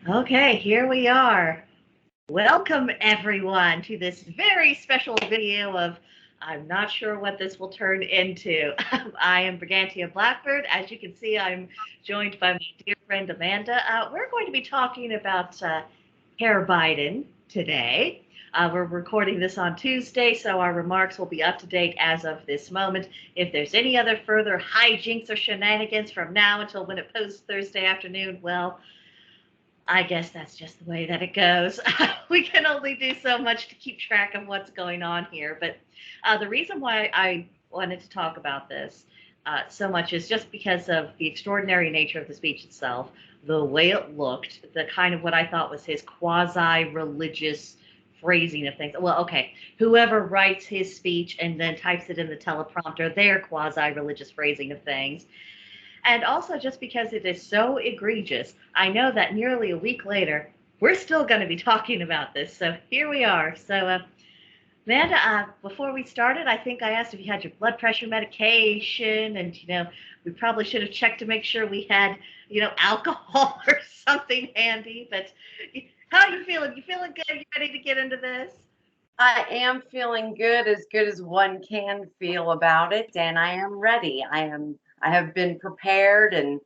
Okay, here we are. Welcome everyone to this very special video of, I'm not sure what this will turn into. I am Brigantia Blackbird. As you can see, I'm joined by my dear friend Amanda. We're going to be talking about Herr Biden today. We're recording this on Tuesday, so our remarks will be up to date as of this moment. If there's any other further hijinks or shenanigans from now until when it posts Thursday afternoon, well, I guess that's just the way that it goes. We can only do so much to keep track of what's going on here. But the reason why I wanted to talk about this so much is just because of the extraordinary nature of the speech itself, the way it looked, the kind of what I thought was his quasi-religious phrasing of things. Well, okay, whoever writes his speech and then types it in the teleprompter, their quasi-religious phrasing of things. And also just because it is so egregious, I know that nearly a week later, we're still going to be talking about this. So here we are. So, Amanda, before we started, I think I asked if you had your blood pressure medication, and, we probably should have checked to make sure we had, alcohol or something handy. But how are you feeling? You feeling good? You ready to get into this? I am feeling good as one can feel about it, and I am ready. I have been prepared and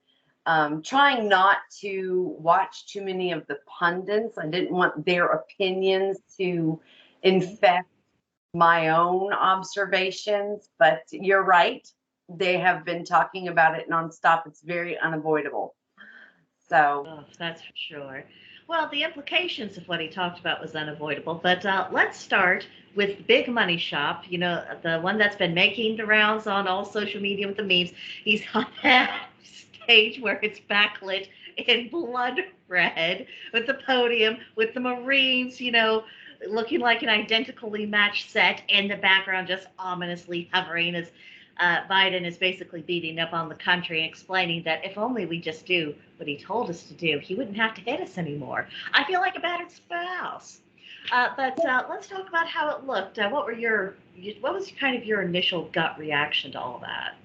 trying not to watch too many of the pundits. I didn't want their opinions to infect my own observations, but you're right. They have been talking about it nonstop. It's very unavoidable. So that's for sure. Well, the implications of what he talked about was unavoidable, but let's start with Big Money Shop, the one that's been making the rounds on all social media with the memes. He's on that stage where it's backlit in blood red with the podium, with the Marines, looking like an identically matched set in the background, just ominously hovering as Biden is basically beating up on the country and explaining that if only we just do what he told us to do, he wouldn't have to hit us anymore. I feel like a battered spouse. But let's talk about how it looked. What was kind of your initial gut reaction to all that?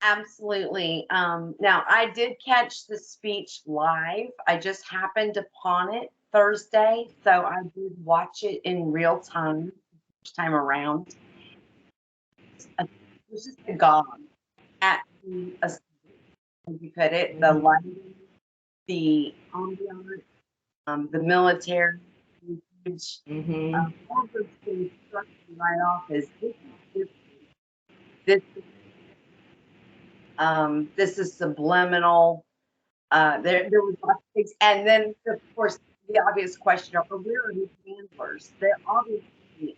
Absolutely. Now, I did catch the speech live. I just happened upon it Thursday, so I did watch it in real time, first time around. It was just a gong at the, as you put it, the lighting, the ambiance, the military, all those things struck me right off as this is subliminal. There was lots of things, and then of course the obvious question: where are his handlers? They're obviously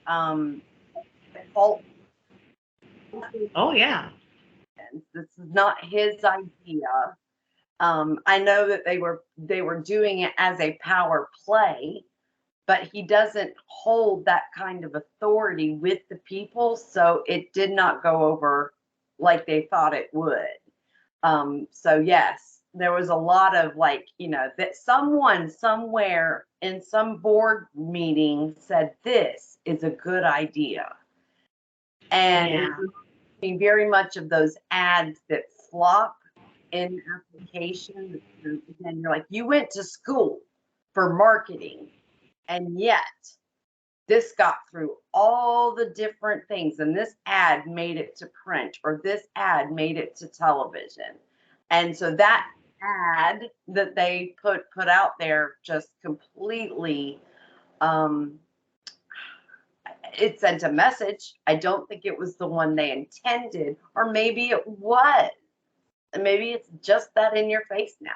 fault. Oh yeah, this is not his idea. I know that they were doing it as a power play, but he doesn't hold that kind of authority with the people, so it did not go over like they thought it would. So yes, there was a lot of that someone somewhere in some board meeting said this is a good idea, and very much of those ads that flop in application, and you're like, you went to school for marketing, and yet this got through all the different things, and this ad made it to print, or this ad made it to television. And so that ad that they put out there just completely it sent a message. I don't think it was the one they intended, or maybe it was. Maybe it's just that in your face now.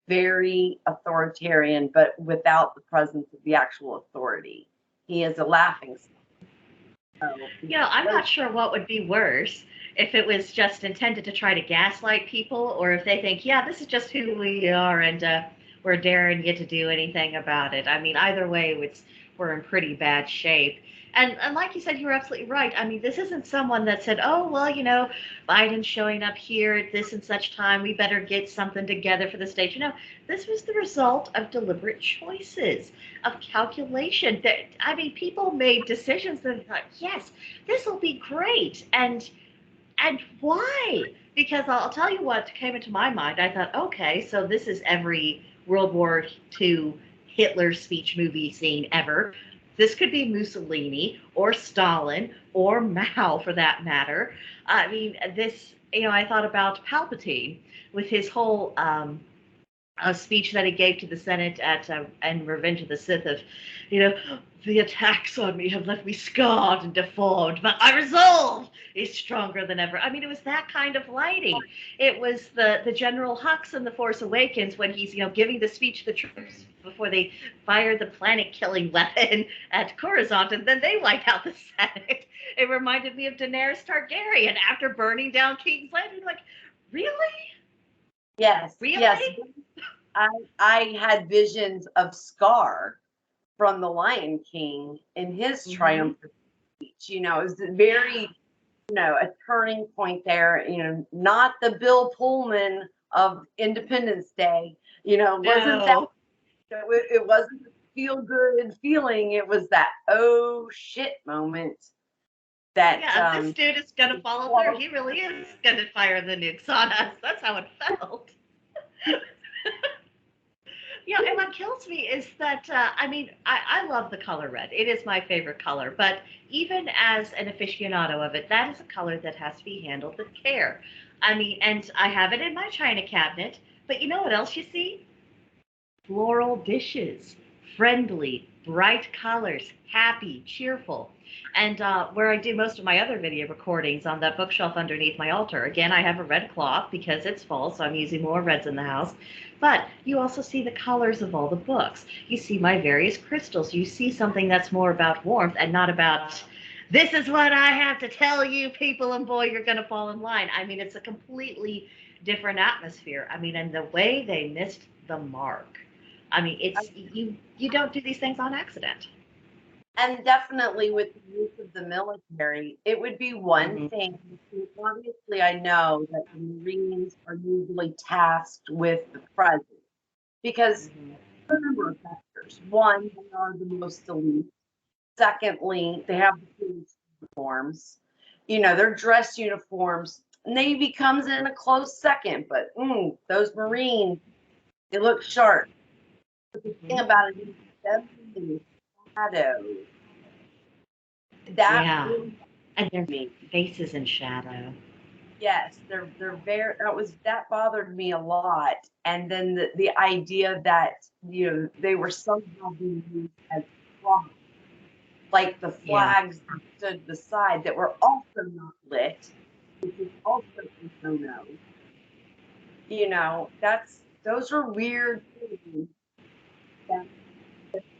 Very authoritarian, but without the presence of the actual authority. He is a laughing stock. So, I'm not sure what would be worse, if it was just intended to try to gaslight people, or if they think, yeah, this is just who we are, and we're daring you to do anything about it. I mean, either way, we're in pretty bad shape. And like you said, you were absolutely right. I mean, this isn't someone that said, oh, well, Biden's showing up here at this and such time. We better get something together for the state. This was the result of deliberate choices, of calculation. That, I mean, people made decisions that thought, yes, this will be great. And why? Because I'll tell you what came into my mind. I thought, okay, so this is every World War II Hitler speech movie scene ever. This could be Mussolini or Stalin or Mao for that matter. I mean, I thought about Palpatine with his whole a speech that he gave to the Senate at and Revenge of the Sith of, you know, the attacks on me have left me scarred and deformed, but my resolve is stronger than ever. I mean, it was that kind of lighting. It was the General Hux in The Force Awakens when he's, giving the speech to the troops before they fire the planet-killing weapon at Coruscant, and then they wipe out the Senate. It reminded me of Daenerys Targaryen after burning down King's Landing. Like, really? yes, Really? yes. I had visions of Scar from The Lion King in his triumphant speech. It was very, a turning point there. Not the Bill Pullman of Independence Day. Wasn't that? No. It wasn't a feel good feeling. It was that oh shit moment. That Yeah, this dude is gonna follow through. He really is gonna fire the nukes on us. That's how it felt. And what kills me is that, I love the color red. It is my favorite color. But even as an aficionado of it, that is a color that has to be handled with care. I mean, and I have it in my china cabinet. But you know what else you see? Floral dishes, friendly, bright colors, happy, cheerful. And where I do most of my other video recordings on that bookshelf underneath my altar, again, I have a red cloth because it's fall, so I'm using more reds in the house. But you also see the colors of all the books. You see my various crystals. You see something that's more about warmth and not about, this is what I have to tell you, people, and boy, you're going to fall in line. I mean, it's a completely different atmosphere. I mean, and the way they missed the mark. I mean, it's you don't do these things on accident. and definitely with the use of the military, it would be one thing. Obviously, I know that the Marines are usually tasked with the present because a number of factors. One, they are the most elite. Secondly, they have the coolest uniforms. Their dress uniforms. Navy comes in a close second, but those Marines, they look sharp. But the thing about it is, the shadow. That Yeah, really and their me. faces in shadow. Yes, they're very that bothered me a lot. And then the idea that they were somehow being used as props, like the Yeah, flags that stood beside that were also not lit, which is also a no. Those are weird things that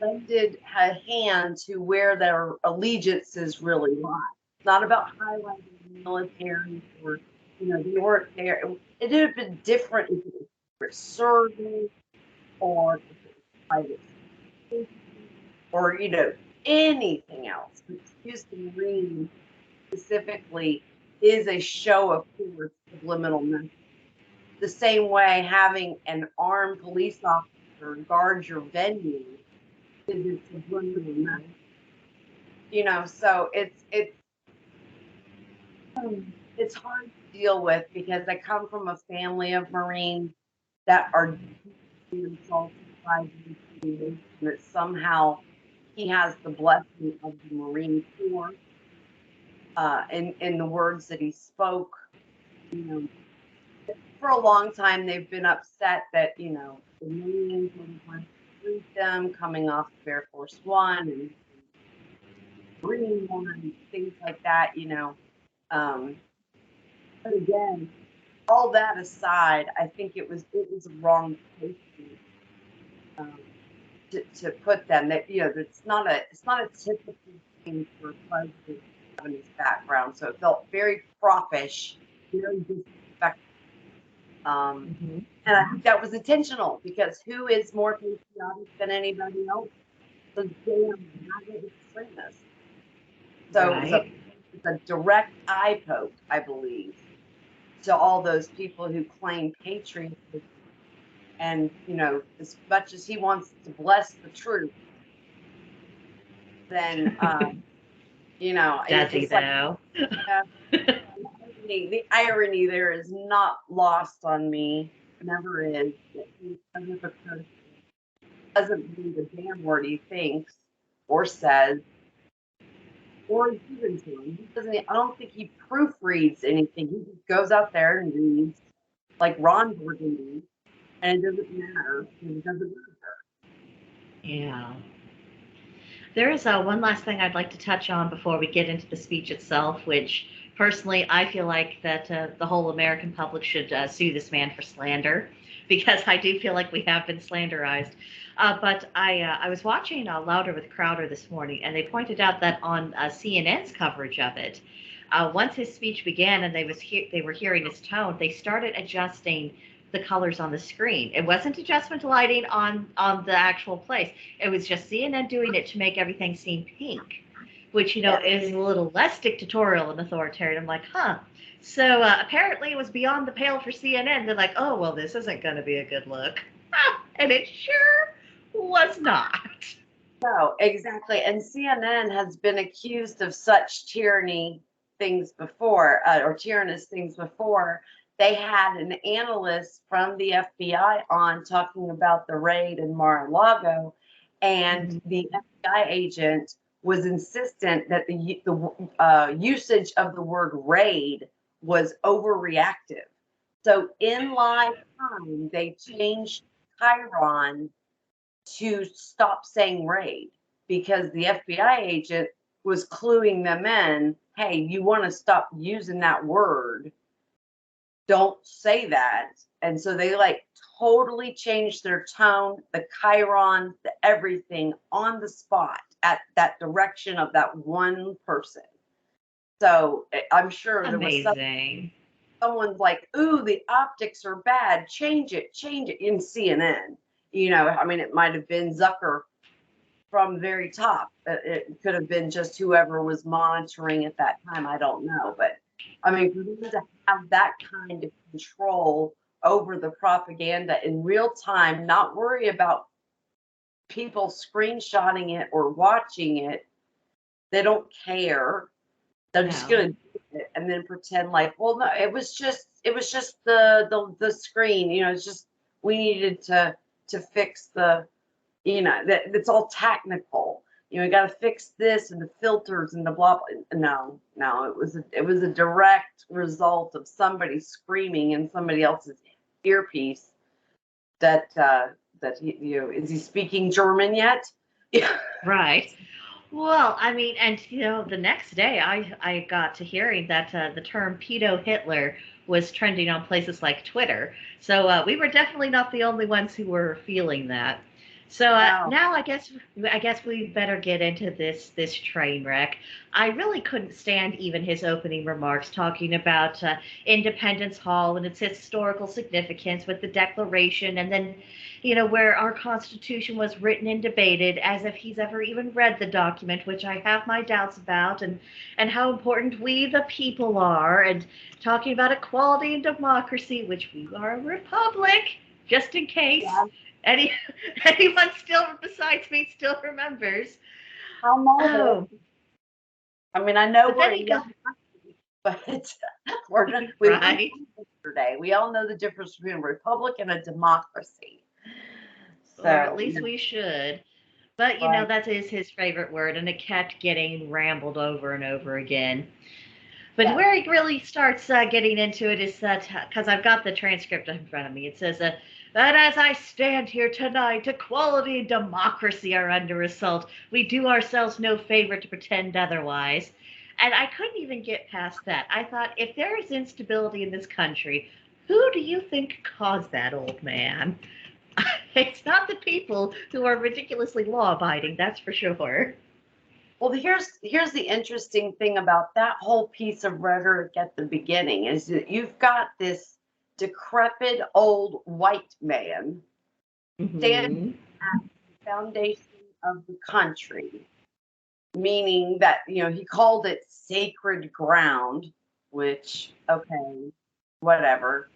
lended a hand to where their allegiances really lie. It's not about highlighting the military or, they weren't there. It would have been different if it was for service or if it was private safety or, anything else. But to use the Marines specifically is a show of force subliminal message. The same way having an armed police officer guard your venue is a subliminal message. So it's hard to deal with because I come from a family of Marines that are deeply insulted by the that somehow he has the blessing of the Marine Corps in the words that he spoke. For a long time they've been upset that the Marines want to treat them coming off of Air Force One and Marine One, things like that. But again, all that aside, I think it was a wrong place to put them. That it's not a typical thing for a president in his background. So it felt very proffish, very disrespectful. And I think that was intentional, because who is more patriotic than anybody else? The damn maggot extremists. So Right. it's a direct eye poke, I believe, to all those people who claim patriotism. And, you know, as much as he wants to bless the truth, then, you know, Does he it's like, though? the irony there is not lost on me, never is. Doesn't believe a damn word he thinks or says or is given to him. He doesn't. I don't think he proofreads anything. He just goes out there and reads like Ron Burgundy, and it doesn't matter. It doesn't matter. Yeah. There is one last thing I'd like to touch on before we get into the speech itself, which personally I feel like that the whole American public should sue this man for slander, because I do feel like we have been slanderized. But I was watching Louder with Crowder this morning, and they pointed out that on CNN's coverage of it, once his speech began and they were hearing his tone, they started adjusting the colors on the screen. It wasn't adjustment lighting on the actual place. It was just CNN doing it to make everything seem pink, which, you know, is a little less dictatorial and authoritarian. I'm like, huh. So apparently it was beyond the pale for CNN. They're like, oh, well, this isn't going to be a good look. And it sure was not. No, exactly. And CNN has been accused of such tyranny things before, or tyrannous things before. They had an analyst from the FBI on talking about the raid in Mar-a-Lago, and the FBI agent was insistent that the usage of the word raid was overreactive. So in live time, they changed Chiron to stop saying raid, because the FBI agent was cluing them in, hey, you want to stop using that word, don't say that. And so they like totally changed their tone, the Chiron, the everything on the spot at that direction of that one person. So I'm sure there was someone's like, ooh, the optics are bad, change it in CNN. You know, I mean, it might have been Zucker from very top. It could have been just whoever was monitoring at that time. I don't know. But I mean, for them to have that kind of control over the propaganda in real time, not worry about people screenshotting it or watching it, they don't care. They're just going to do it and then pretend like, well, no, it was just the screen. You know, it's just we needed to fix the, you know, that it's all technical. You know, we got to fix this and the filters and the blah blah. No, it was a direct result of somebody screaming in somebody else's earpiece that is he speaking German yet? Yeah. Right. Well, I mean, and you know, the next day I got to hearing that the term pedo Hitler was trending on places like Twitter. So we were definitely not the only ones who were feeling that. So now I guess we better get into this train wreck. I really couldn't stand even his opening remarks talking about Independence Hall and its historical significance with the Declaration, and then, you know, where our Constitution was written and debated, as if he's ever even read the document, which I have my doubts about, and how important we the people are, and talking about equality and democracy, which we are a republic, just in case. Yeah. Anyone still besides me still remembers. How marvelous. I mean, I know we're young, but we're right. Yesterday. We all know the difference between a republic and a democracy. So, or at least we should. But, you know, that is his favorite word, and it kept getting rambled over and over again. But where he really starts getting into it is that, because I've got the transcript in front of me, it says that as I stand here tonight, equality and democracy are under assault. We do ourselves no favor to pretend otherwise. And I couldn't even get past that. I thought, if there is instability in this country, who do you think caused that, old man? It's not the people who are ridiculously law-abiding, that's for sure. Well, here's the interesting thing about that whole piece of rhetoric at the beginning is that you've got this decrepit old white man standing at the foundation of the country, meaning that, he called it sacred ground, which, okay, whatever.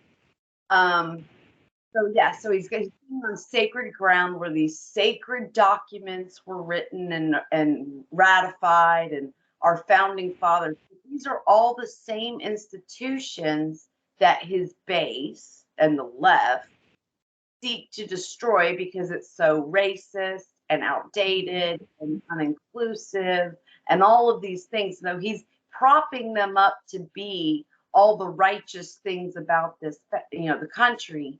So he's getting on sacred ground where these sacred documents were written and ratified, and our founding fathers. These are all the same institutions that his base and the left seek to destroy because it's so racist and outdated and uninclusive and all of these things. So he's propping them up to be all the righteous things about this, the country,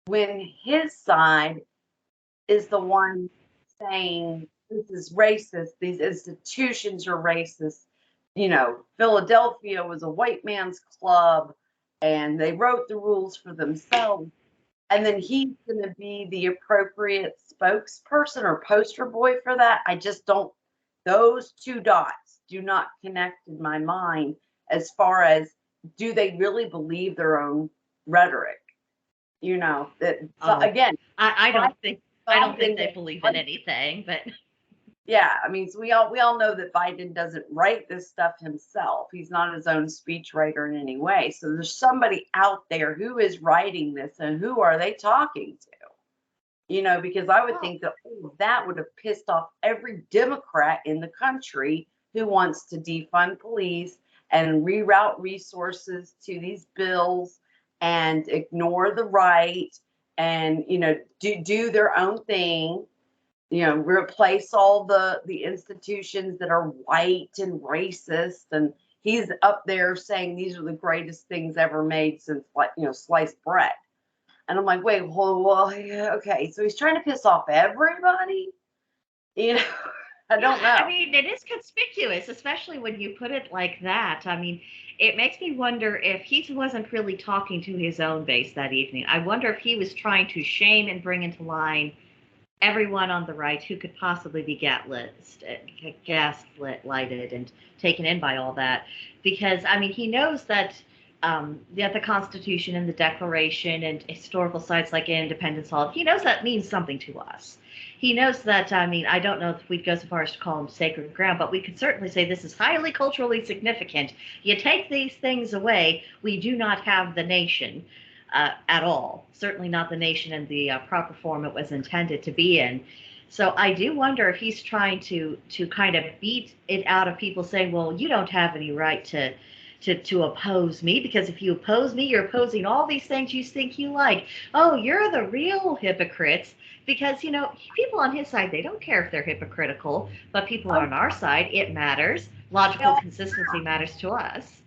when his side is the one saying this is racist, these institutions are racist. Philadelphia was a white man's club and they wrote the rules for themselves. And then he's going to be the appropriate spokesperson or poster boy for that. I just don't, those two dots do not connect in my mind as far as, do they really believe their own rhetoric? Again, I don't think they believe in anything, but yeah, I mean, so we all know that Biden doesn't write this stuff himself. He's not his own speechwriter in any way. So there's somebody out there who is writing this, and who are they talking to? Because I would think that that would have pissed off every Democrat in the country who wants to defund police and reroute resources to these bills and ignore the right and, do their own thing, replace all the institutions that are white and racist. And he's up there saying these are the greatest things ever made since, sliced bread. And I'm like, wait, well, okay. So he's trying to piss off everybody? I don't know. I mean, it is conspicuous, especially when you put it like that. I mean, it makes me wonder if he wasn't really talking to his own base that evening. I wonder if he was trying to shame and bring into line everyone on the right who could possibly be gaslighted and taken in by all that. Because, I mean, he knows that the Constitution and the Declaration and historical sites like Independence Hall, he knows that means something to us. He knows that, I mean, I don't know if we'd go so far as to call them sacred ground, but we could certainly say this is highly culturally significant. You take these things away, we do not have the nation at all. Certainly not the nation in the proper form it was intended to be in. So I do wonder if he's trying to kind of beat it out of people saying, well, you don't have any right to oppose me, because if you oppose me, you're opposing all these things you think you like. Oh, you're the real hypocrites. Because, people on his side, they don't care if they're hypocritical, but people on our side, it matters. Logical consistency matters to us.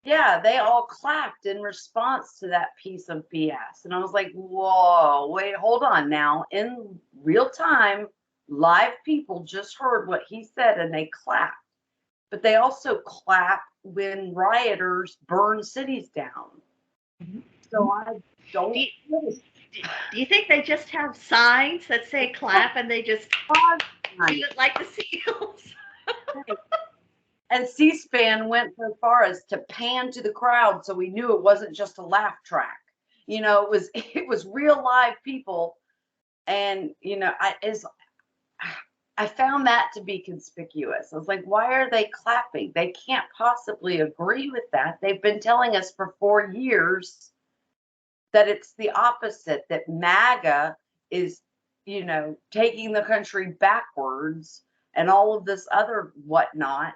Yeah, they all clapped in response to that piece of BS. And I was like, whoa, wait, hold on now. In real time, live people just heard what he said and they clapped. But they also clap when rioters burn cities down. Mm-hmm. So I don't. Do you think they just have signs that say clap and they just do it like the seals? And C-SPAN went so far as to pan to the crowd so we knew it wasn't just a laugh track. It was real live people. And, I found that to be conspicuous. I was like, why are they clapping? They can't possibly agree with that. They've been telling us for 4 years that it's the opposite, that MAGA is, taking the country backwards and all of this other whatnot.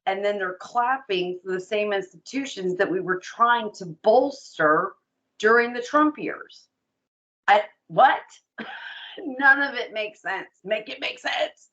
And then they're clapping for the same institutions that we were trying to bolster during the Trump years. What? None of it makes sense. Make it make sense.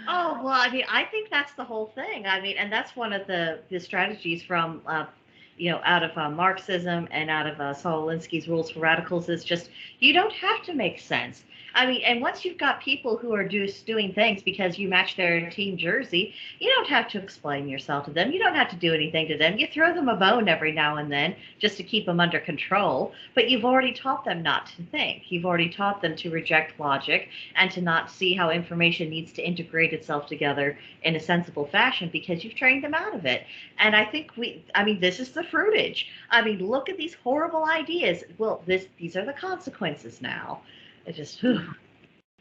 Oh, well, I mean, I think that's the whole thing. I mean, and that's one of the strategies from, out of Marxism and out of Saul Alinsky's Rules for Radicals is just, you don't have to make sense. I mean, and once you've got people who are just doing things because you match their team jersey, you don't have to explain yourself to them. You don't have to do anything to them. You throw them a bone every now and then just to keep them under control, but you've already taught them not to think. You've already taught them to reject logic and to not see how information needs to integrate itself together in a sensible fashion because you've trained them out of it. And I think this is the fruitage. I mean, look at these horrible ideas. Well, these are the consequences now. It just,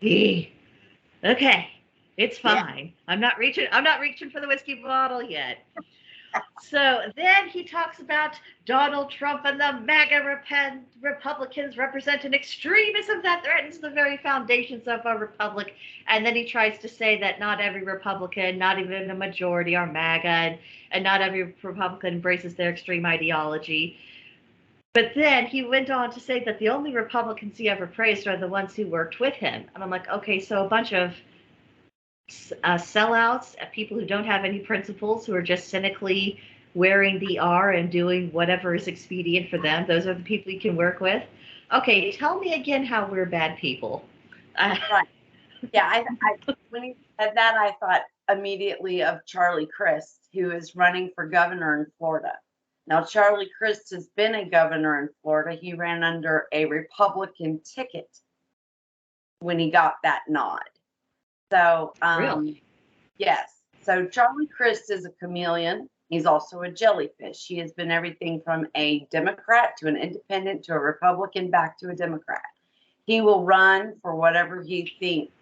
okay, it's fine. Yeah. I'm not reaching for the whiskey bottle yet. So then he talks about Donald Trump and the MAGA Republicans represent an extremism that threatens the very foundations of our republic. And then he tries to say that not every Republican, not even a majority, are MAGA, and not every Republican embraces their extreme ideology. But then he went on to say that the only Republicans he ever praised are the ones who worked with him. And I'm like, okay, so a bunch of sellouts, people who don't have any principles, who are just cynically wearing the R and doing whatever is expedient for them. Those are the people you can work with. Okay, tell me again how we're bad people. Right. Yeah, I when he said that, I thought immediately of Charlie Crist, who is running for governor in Florida. Now, Charlie Crist has been a governor in Florida. He ran under a Republican ticket when he got that nod. So, Really? Yes. So Charlie Crist is a chameleon. He's also a jellyfish. He has been everything from a Democrat to an independent to a Republican back to a Democrat. He will run for whatever he thinks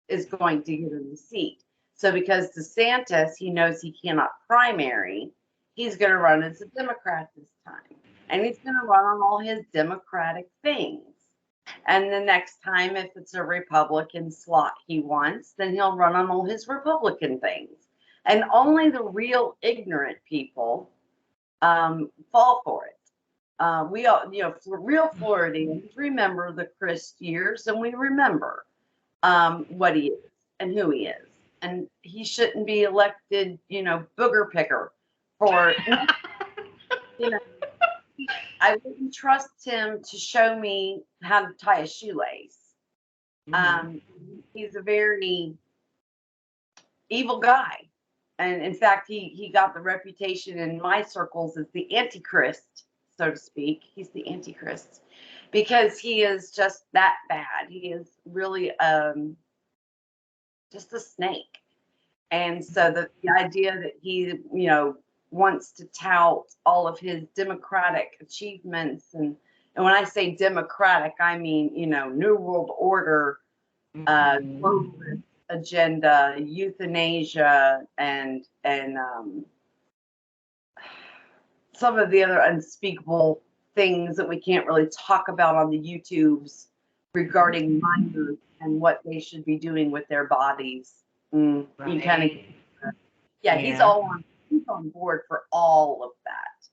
is going to get him the seat. So because DeSantis, he knows he cannot primary, he's going to run as a Democrat this time. And he's going to run on all his Democratic things. And the next time, if it's a Republican slot he wants, then he'll run on all his Republican things. And only the real ignorant people fall for it. We all, real Floridians remember the Crist years, and we remember what he is and who he is. And he shouldn't be elected, booger picker for, I wouldn't trust him to show me how to tie a shoelace. Mm-hmm. He's a very evil guy. And in fact, he got the reputation in my circles as the Antichrist, so to speak. He's the Antichrist because he is just that bad. He is really just a snake. And so the idea that he, wants to tout all of his democratic achievements. And when I say democratic, I mean, New World Order, globalist agenda, euthanasia, and some of the other unspeakable things that we can't really talk about on the YouTubes regarding minors and what they should be doing with their bodies. Right. You kind of, yeah, he's on board for all of that.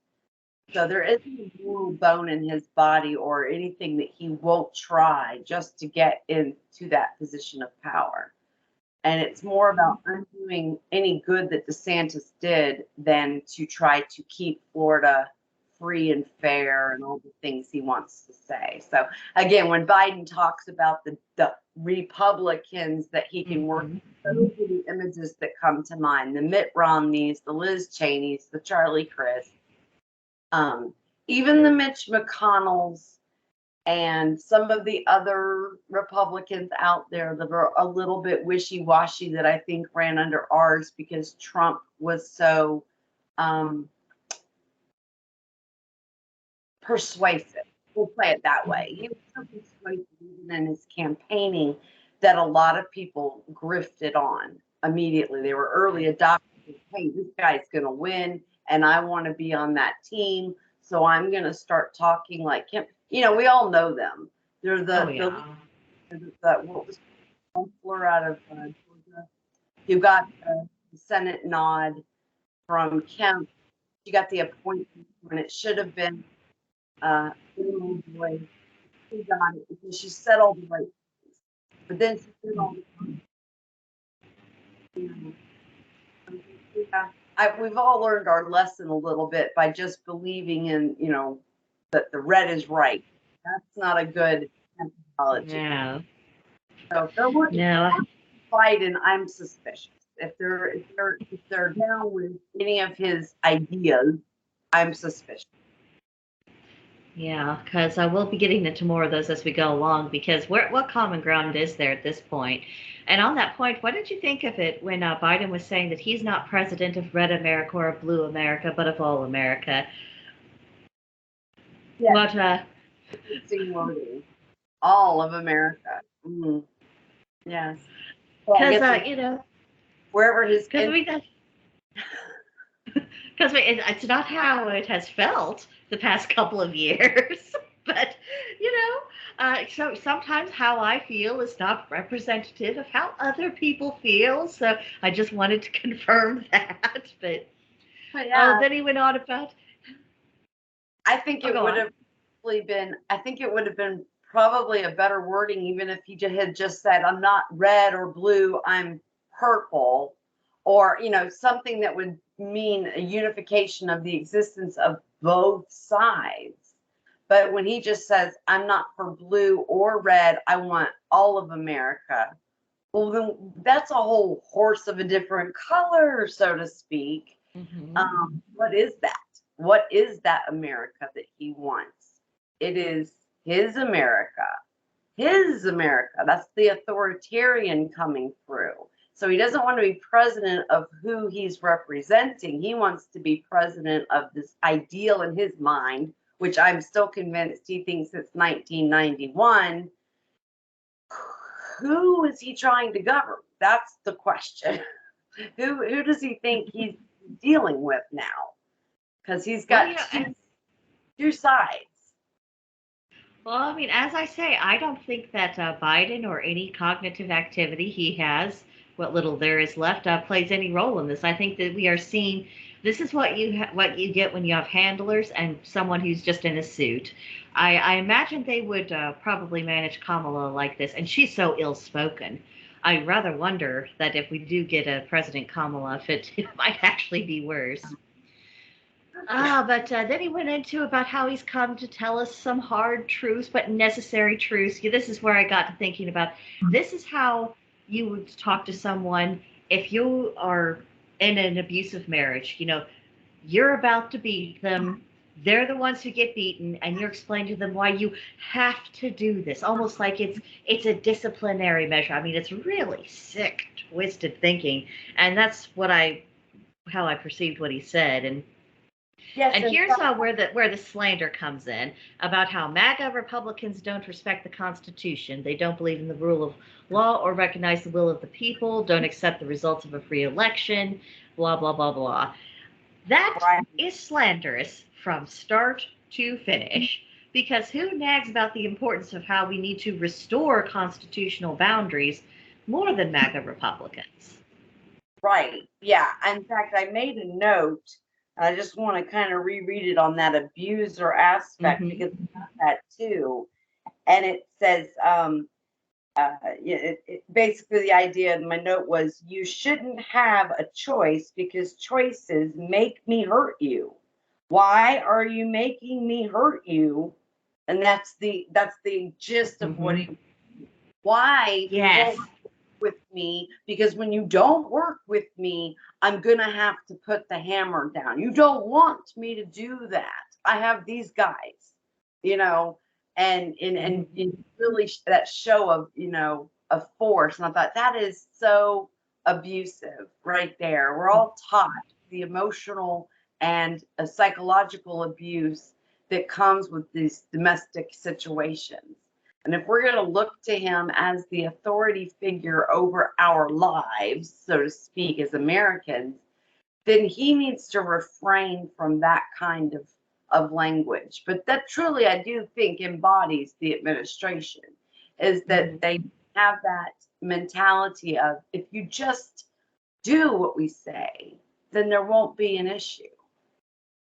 So there isn't a little bone in his body or anything that he won't try just to get into that position of power. And it's more about undoing any good that DeSantis did than to try to keep Florida free and fair and all the things he wants to say. So again, when Biden talks about the Republicans that he can work with, those are the images that come to mind: the Mitt Romneys, the Liz Cheneys, the Charlie Crist, even the Mitch McConnells, and some of the other Republicans out there that are a little bit wishy-washy that I think ran under ours because Trump was so persuasive. We'll play it that way. He was so persuasive even in his campaigning that a lot of people grifted on immediately. They were early adopters. Hey, this guy's going to win, and I want to be on that team, so I'm going to start talking like him. We all know them. They're the flora out of Georgia. You got the Senate nod from Kemp. You got the appointment when it should have been boy. She got it because she said all the right things. But then she did all the we've all learned our lesson a little bit by just believing in, that the red is right. That's not a good methodology. Yeah. So if they're looking No. for Biden, I'm suspicious. If they're down with any of his ideas, I'm suspicious. Yeah, because I will be getting into more of those as we go along. Because what common ground is there at this point? And on that point, what did you think of it when Biden was saying that he's not president of Red America or Blue America, but of all America? Yeah, What? interesting wording. All of America. Mm-hmm. Yes. Well, I Because guess you know, wherever his because because it's not how it has felt the past couple of years. But you know, so sometimes how I feel is not representative of how other people feel. So I just wanted to confirm that. But yeah, then he went on about. I think Oh, it go would on. have been. I think it would have been probably a better wording, even if he had just said, "I'm not red or blue. I'm purple," or something that would mean a unification of the existence of both sides. But when he just says, "I'm not for blue or red. I want all of America," well, then that's a whole horse of a different color, so to speak. What is that? What is that America that he wants? It is his America. His America. That's the authoritarian coming through. So he doesn't want to be president of who he's representing. He wants to be president of this ideal in his mind, which I'm still convinced he thinks it's 1991. Who is he trying to govern? That's the question. Who does he think he's dealing with now? Because he's Well, got two sides. well, I mean, as I say, I don't think that Biden or any cognitive activity he has, what little there is left, plays any role in this. I think that we are seeing this is what what you get when you have handlers and someone who's just in a suit. I imagine they would probably manage Kamala like this, and she's so ill-spoken. I rather wonder that if we do get a President Kamala, if it might actually be worse. But then he went into about how he's come to tell us some hard truths, but necessary truths. Yeah, this is where I got to thinking about this is how you would talk to someone if you are in an abusive marriage. You're about to beat them. They're the ones who get beaten, and you're explaining to them why you have to do this, almost like it's a disciplinary measure. I mean, it's really sick, twisted thinking, and that's how I perceived what he said. Yes, And here's where the slander comes in about how MAGA Republicans don't respect the Constitution. They don't believe in the rule of law or recognize the will of the people, don't accept the results of a free election, blah, blah, blah, blah. That right. is slanderous from start to finish because who nags about the importance of how we need to restore constitutional boundaries more than MAGA Republicans? Right. Yeah. In fact, I made a note. I just want to kind of reread it on that abuser aspect because it's got that too. And it says, basically the idea in my note was you shouldn't have a choice because choices make me hurt you. Why are you making me hurt you? And that's the gist of what he. Why you Yes. won't work with me? Because when you don't work with me, I'm gonna have to put the hammer down. You don't want me to do that. I have these guys, you know, and really that show of of force. And I thought that is so abusive right there. We're all taught the emotional and a psychological abuse that comes with these domestic situations. And if we're going to look to him as the authority figure over our lives, so to speak, as Americans, then he needs to refrain from that kind of language. But that truly, I do think, embodies the administration, is that they have that mentality of if you just do what we say, then there won't be an issue.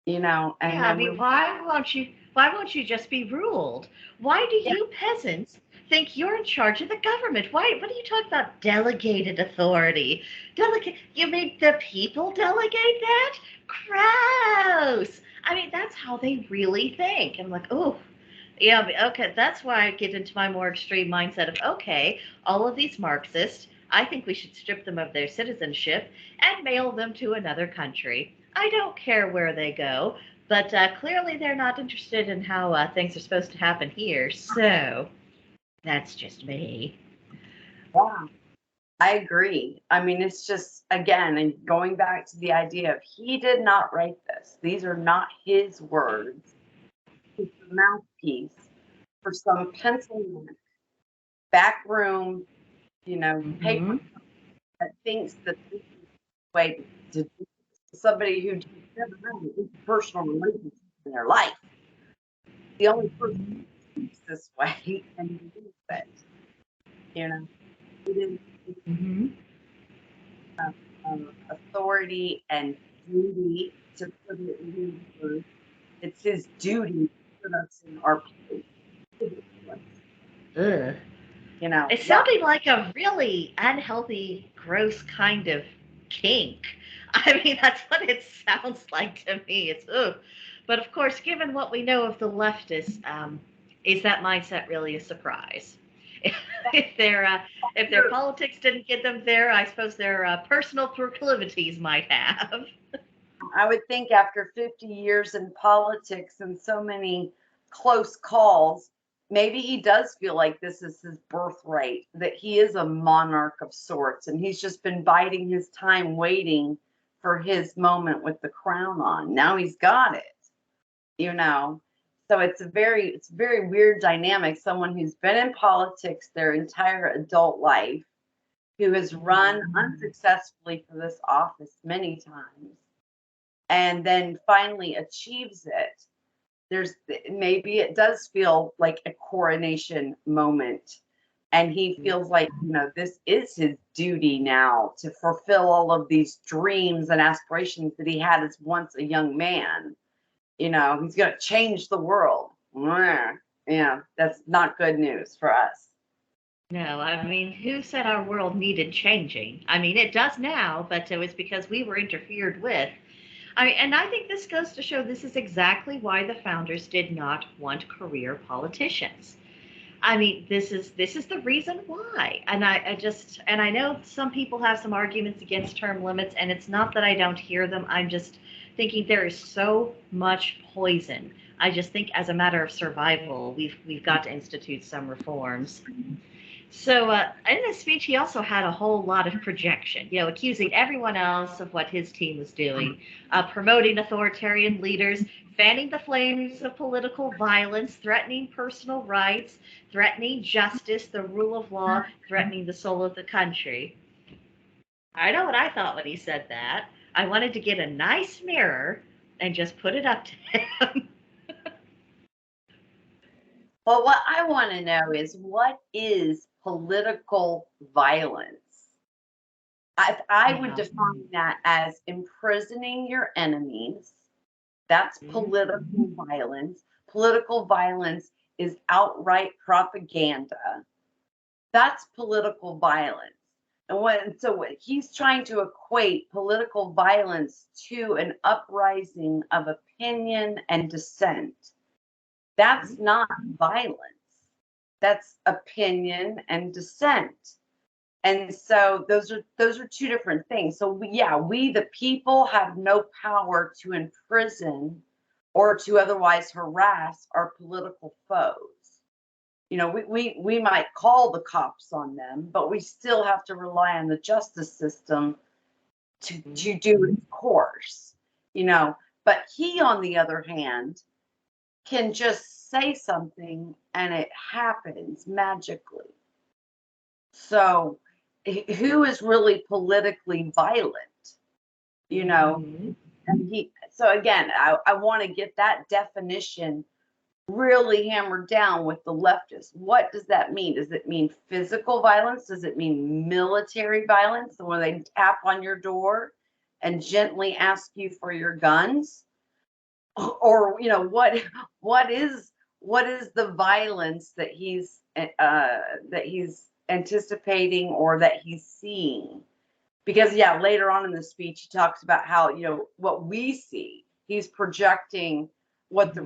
And Yeah, I then mean, why won't you just be ruled? Why do you peasants think you're in charge of the government? What are you talking about delegated authority? You mean the people delegate that? Gross. I mean, that's how they really think. I'm like, oh, Yeah, okay, that's why I get into my more extreme mindset of, okay, all of these Marxists, I think we should strip them of their citizenship and mail them to another country. I don't care where they go, but clearly they're not interested in how things are supposed to happen here, so that's just me. Yeah, I agree. I mean, it's just, again, and going back to the idea of he did not write this. These are not his words. He's a mouthpiece for some pencil backroom, paper Hmm. that thinks that this is the way to do somebody who just never had an interpersonal relationship in their life. The only person who speaks this way and believes it, it is Hmm. authority and duty to put it in his words. It's his duty to put us in our place. Ugh. It's Yeah. sounding like a really unhealthy, gross kind of kink. I mean, that's what it sounds like to me. It's ugh. But of course, given what we know of the leftists, is that mindset really a surprise? if their if their politics didn't get them there, I suppose their personal proclivities might have. I would think after 50 years in politics and so many close calls, maybe he does feel like this is his birthright, that he is a monarch of sorts, and he's just been biding his time waiting for his moment with the crown on. Now he's got it, you know. So it's a very weird dynamic. Someone who's been in politics their entire adult life, who has run unsuccessfully for this office many times, and then finally achieves it. There's maybe it does feel like a coronation moment, and he feels like this is his duty now to fulfill all of these dreams and aspirations that he had as once a young man. He's going to change the world. Yeah, that's not good news for us. No, I mean, who said our world needed changing? I mean, it does now, but it was because we were interfered with. I mean, and I think this goes to show this is exactly why the founders did not want career politicians. I mean, this is the reason why. And I know some people have some arguments against term limits, and it's not that I don't hear them. I'm just thinking there is so much poison. I just think as a matter of survival, we've got to institute some reforms. So in this speech, he also had a whole lot of projection, accusing everyone else of what his team was doing, promoting authoritarian leaders, fanning the flames of political violence, threatening personal rights, threatening justice, the rule of law, threatening the soul of the country. I know what I thought when he said that. I wanted to get a nice mirror and just put it up to him. Well, what I want to know is, what is political violence? I would Yeah. define that as imprisoning your enemies. That's political violence. Political violence is outright propaganda. That's political violence. So he's trying to equate political violence to an uprising of opinion and dissent. That's not violence. That's opinion and dissent. And so those are two different things. So we the people have no power to imprison or to otherwise harass our political foes. We might call the cops on them, but we still have to rely on the justice system to do its course. But he, on the other hand, can just say something and it happens magically. So who is really politically violent? you know so again, I want to get that definition really hammered down with the leftists. What does that mean? Does it mean physical violence? Does it mean military violence, where they tap on your door and gently ask you for your guns? Or what is the violence that he's anticipating or that he's seeing? Because later on in the speech he talks about how what we see, he's projecting what the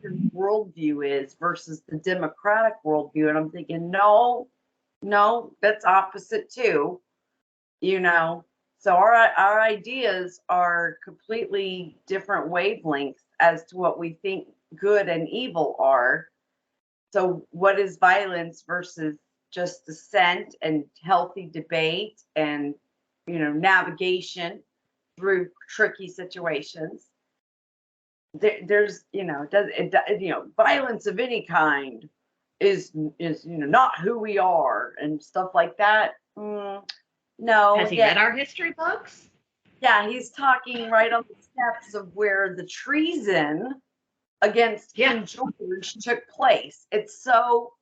Western worldview is versus the democratic worldview. And I'm thinking, no, that's opposite too, you know. So our ideas are completely different wavelengths as to what we think good and evil are. So what is violence versus just dissent and healthy debate and, you know, navigation through tricky situations? There's, you know, violence of any kind is not who we are and stuff like that. No. Has he read our history books? Yeah, he's talking right on the steps of where the treason against King George took place. It's so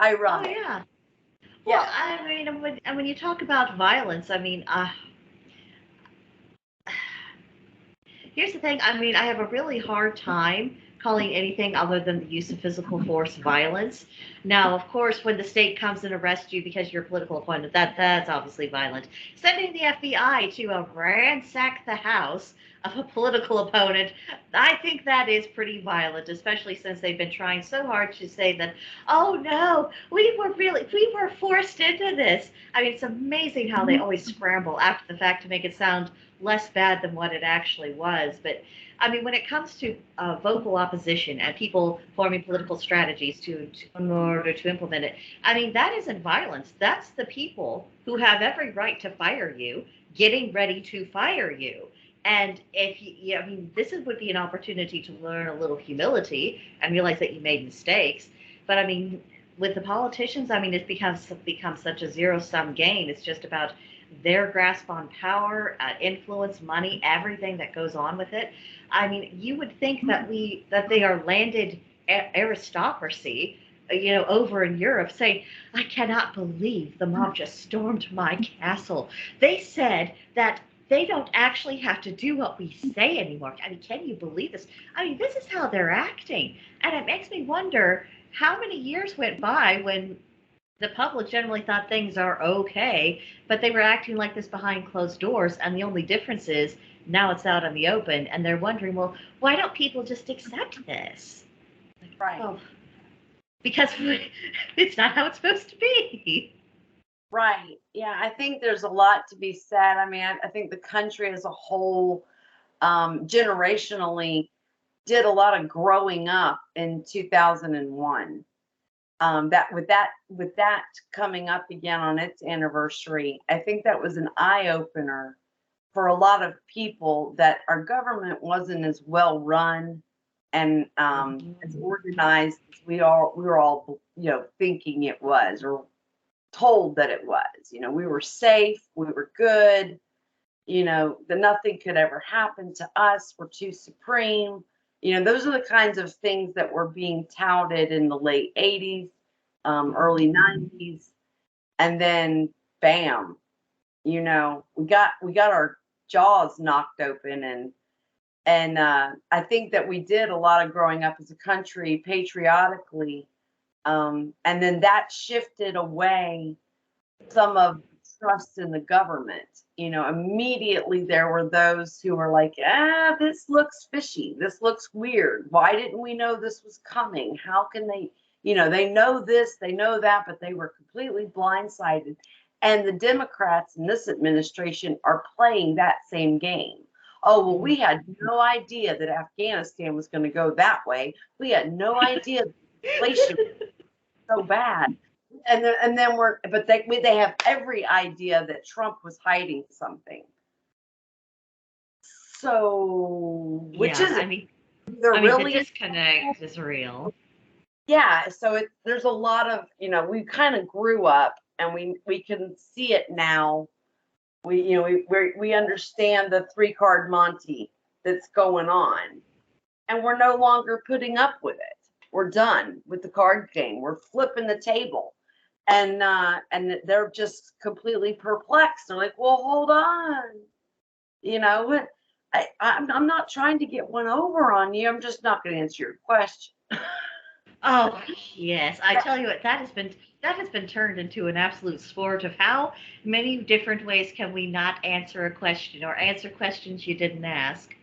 ironic. Oh yeah. Well, I mean, when you talk about violence, I mean, here's the thing. I mean, I have a really hard time calling anything other than the use of physical force violence. Now, of course, when the state comes and arrests you because you're a political opponent, that's obviously violent. Sending the FBI to ransack the house of a political opponent, I think that is pretty violent, especially since they've been trying so hard to say that, oh no, we were forced into this. I mean, it's amazing how they always scramble after the fact to make it sound less bad than what it actually was. But I mean, when it comes to vocal opposition and people forming political strategies in order to implement it, I mean, that isn't violence. That's the people who have every right to fire you, getting ready to fire you. And if you, I mean, would be an opportunity to learn a little humility and realize that you made mistakes. But I mean, with the politicians, I mean, it's become such a zero-sum game. It's just about their grasp on power, influence, money, everything that goes on with it. I mean, you would think that they are landed aristocracy, over in Europe, saying, "I cannot believe the mob just stormed my castle. They said that." They don't actually have to do what we say anymore. I mean, can you believe this? I mean, this is how they're acting. And it makes me wonder how many years went by when the public generally thought things are okay, but they were acting like this behind closed doors. And the only difference is now it's out in the open and they're wondering, well, why don't people just accept this? Right. Well, because it's not how it's supposed to be. Right. Yeah, I think there's a lot to be said. I mean, I think the country as a whole, generationally, did a lot of growing up in 2001. With that coming up again on its anniversary, I think that was an eye opener for a lot of people that our government wasn't as well run and as organized as we were all thinking it was, or told that it was. We were safe, we were good, that nothing could ever happen to us, we're too supreme. Those are the kinds of things that were being touted in the late 80s, early 90s, and then bam, we got our jaws knocked open, and I think that we did a lot of growing up as a country patriotically. And then that shifted away some of trust in the government. Immediately there were those who were like, this looks fishy. This looks weird. Why didn't we know this was coming? How can they, they know this, they know that, but they were completely blindsided. And the Democrats in this administration are playing that same game. Oh, well, we had no idea that Afghanistan was going to go that way. We had no idea inflation was so bad. And then they have every idea that Trump was hiding something. So, which is, I mean, really the disconnect is real. Yeah, so there's a lot of, we kind of grew up and we can see it now. We understand the 3-card Monty that's going on, and we're no longer putting up with it. We're done with the card game. We're flipping the table. And they're just completely perplexed. They're like, well, hold on. I'm not trying to get one over on you. I'm just not going to answer your question. Oh yes, I tell you what, that has been turned into an absolute sport of how many different ways can we not answer a question or answer questions you didn't ask.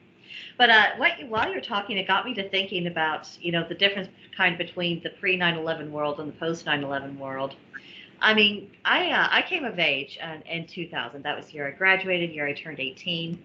But while you're talking, it got me to thinking about, the difference between the pre 9/11 world and the post 9/11 world. I mean, I came of age in 2000. That was the year I graduated, year I turned 18.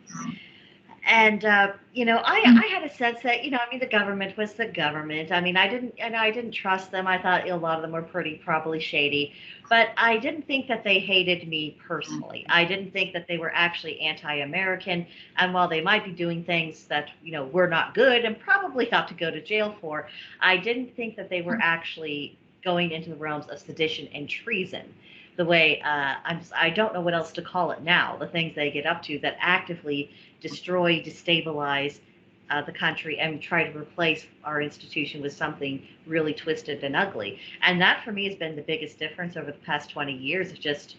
And I had a sense that, the government was the government. I mean, I didn't trust them. I thought a lot of them were probably shady, but I didn't think that they hated me personally. I didn't think that they were actually anti-American. And while they might be doing things that, were not good and probably ought to go to jail for, I didn't think that they were actually going into the realms of sedition and treason. The way I don't know what else to call it now. The things they get up to that actively destroy, destabilize the country, and try to replace our institution with something really twisted and ugly. And that for me has been the biggest difference over the past 20 years. Of just,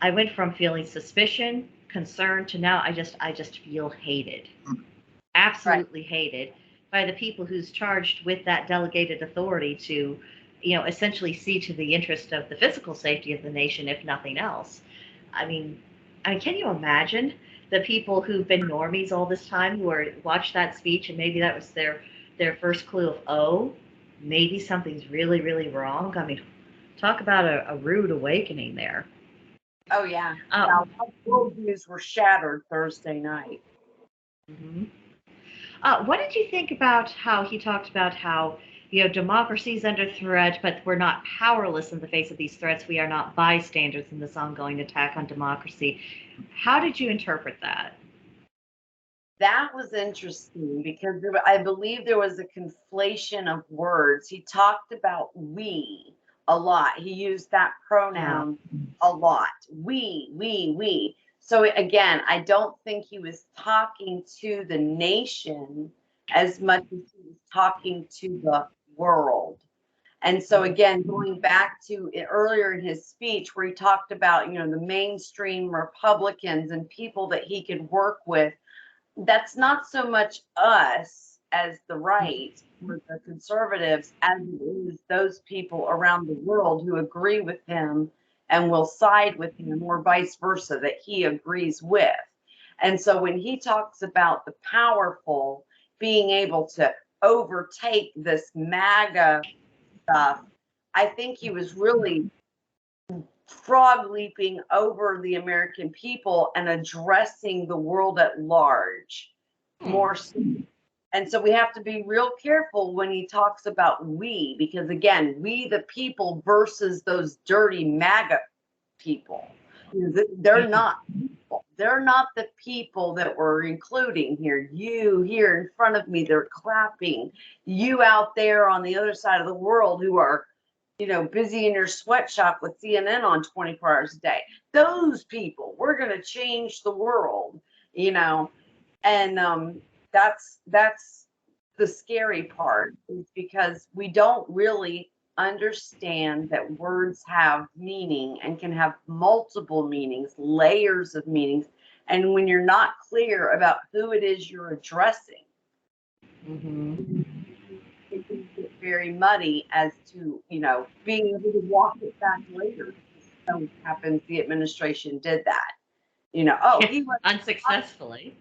I went from feeling suspicion, concern, to now I just feel hated, absolutely hated by the people who's charged with that delegated authority to, essentially see to the interest of the physical safety of the nation, if nothing else. I mean, can you imagine the people who've been normies all this time who watched that speech and maybe that was their first clue of, oh, maybe something's really, really wrong? I mean, talk about a rude awakening there. Oh, yeah. Our worldviews were shattered Thursday night. Mm-hmm. What did you think about how he talked about how, democracy is under threat, but we're not powerless in the face of these threats. We are not bystanders in this ongoing attack on democracy. How did you interpret that? That was interesting because I believe there was a conflation of words. He talked about we a lot. He used that pronoun a lot. We. So again, I don't think he was talking to the nation as much as he was talking to the world. And so again, going back to earlier in his speech where he talked about, the mainstream Republicans and people that he could work with, that's not so much us as the right or the conservatives as it is those people around the world who agree with him and will side with him, or vice versa, that he agrees with. And so when he talks about the powerful being able to overtake this MAGA stuff, I think he was really frog leaping over the American people and addressing the world at large more so. And so we have to be real careful when he talks about we, because again, we the people versus those dirty MAGA people. They're not people. They're not the people that we're including here. You here in front of me, they're clapping. You out there on the other side of the world who are, busy in your sweatshop with CNN on 24 hours a day. Those people, we're going to change the world, and that's the scary part, is because we don't really understand that words have meaning and can have multiple meanings, layers of meanings. And when you're not clear about who it is you're addressing, it can get very muddy as to, being able to walk it back later. So what happens, the administration did that. He was unsuccessfully.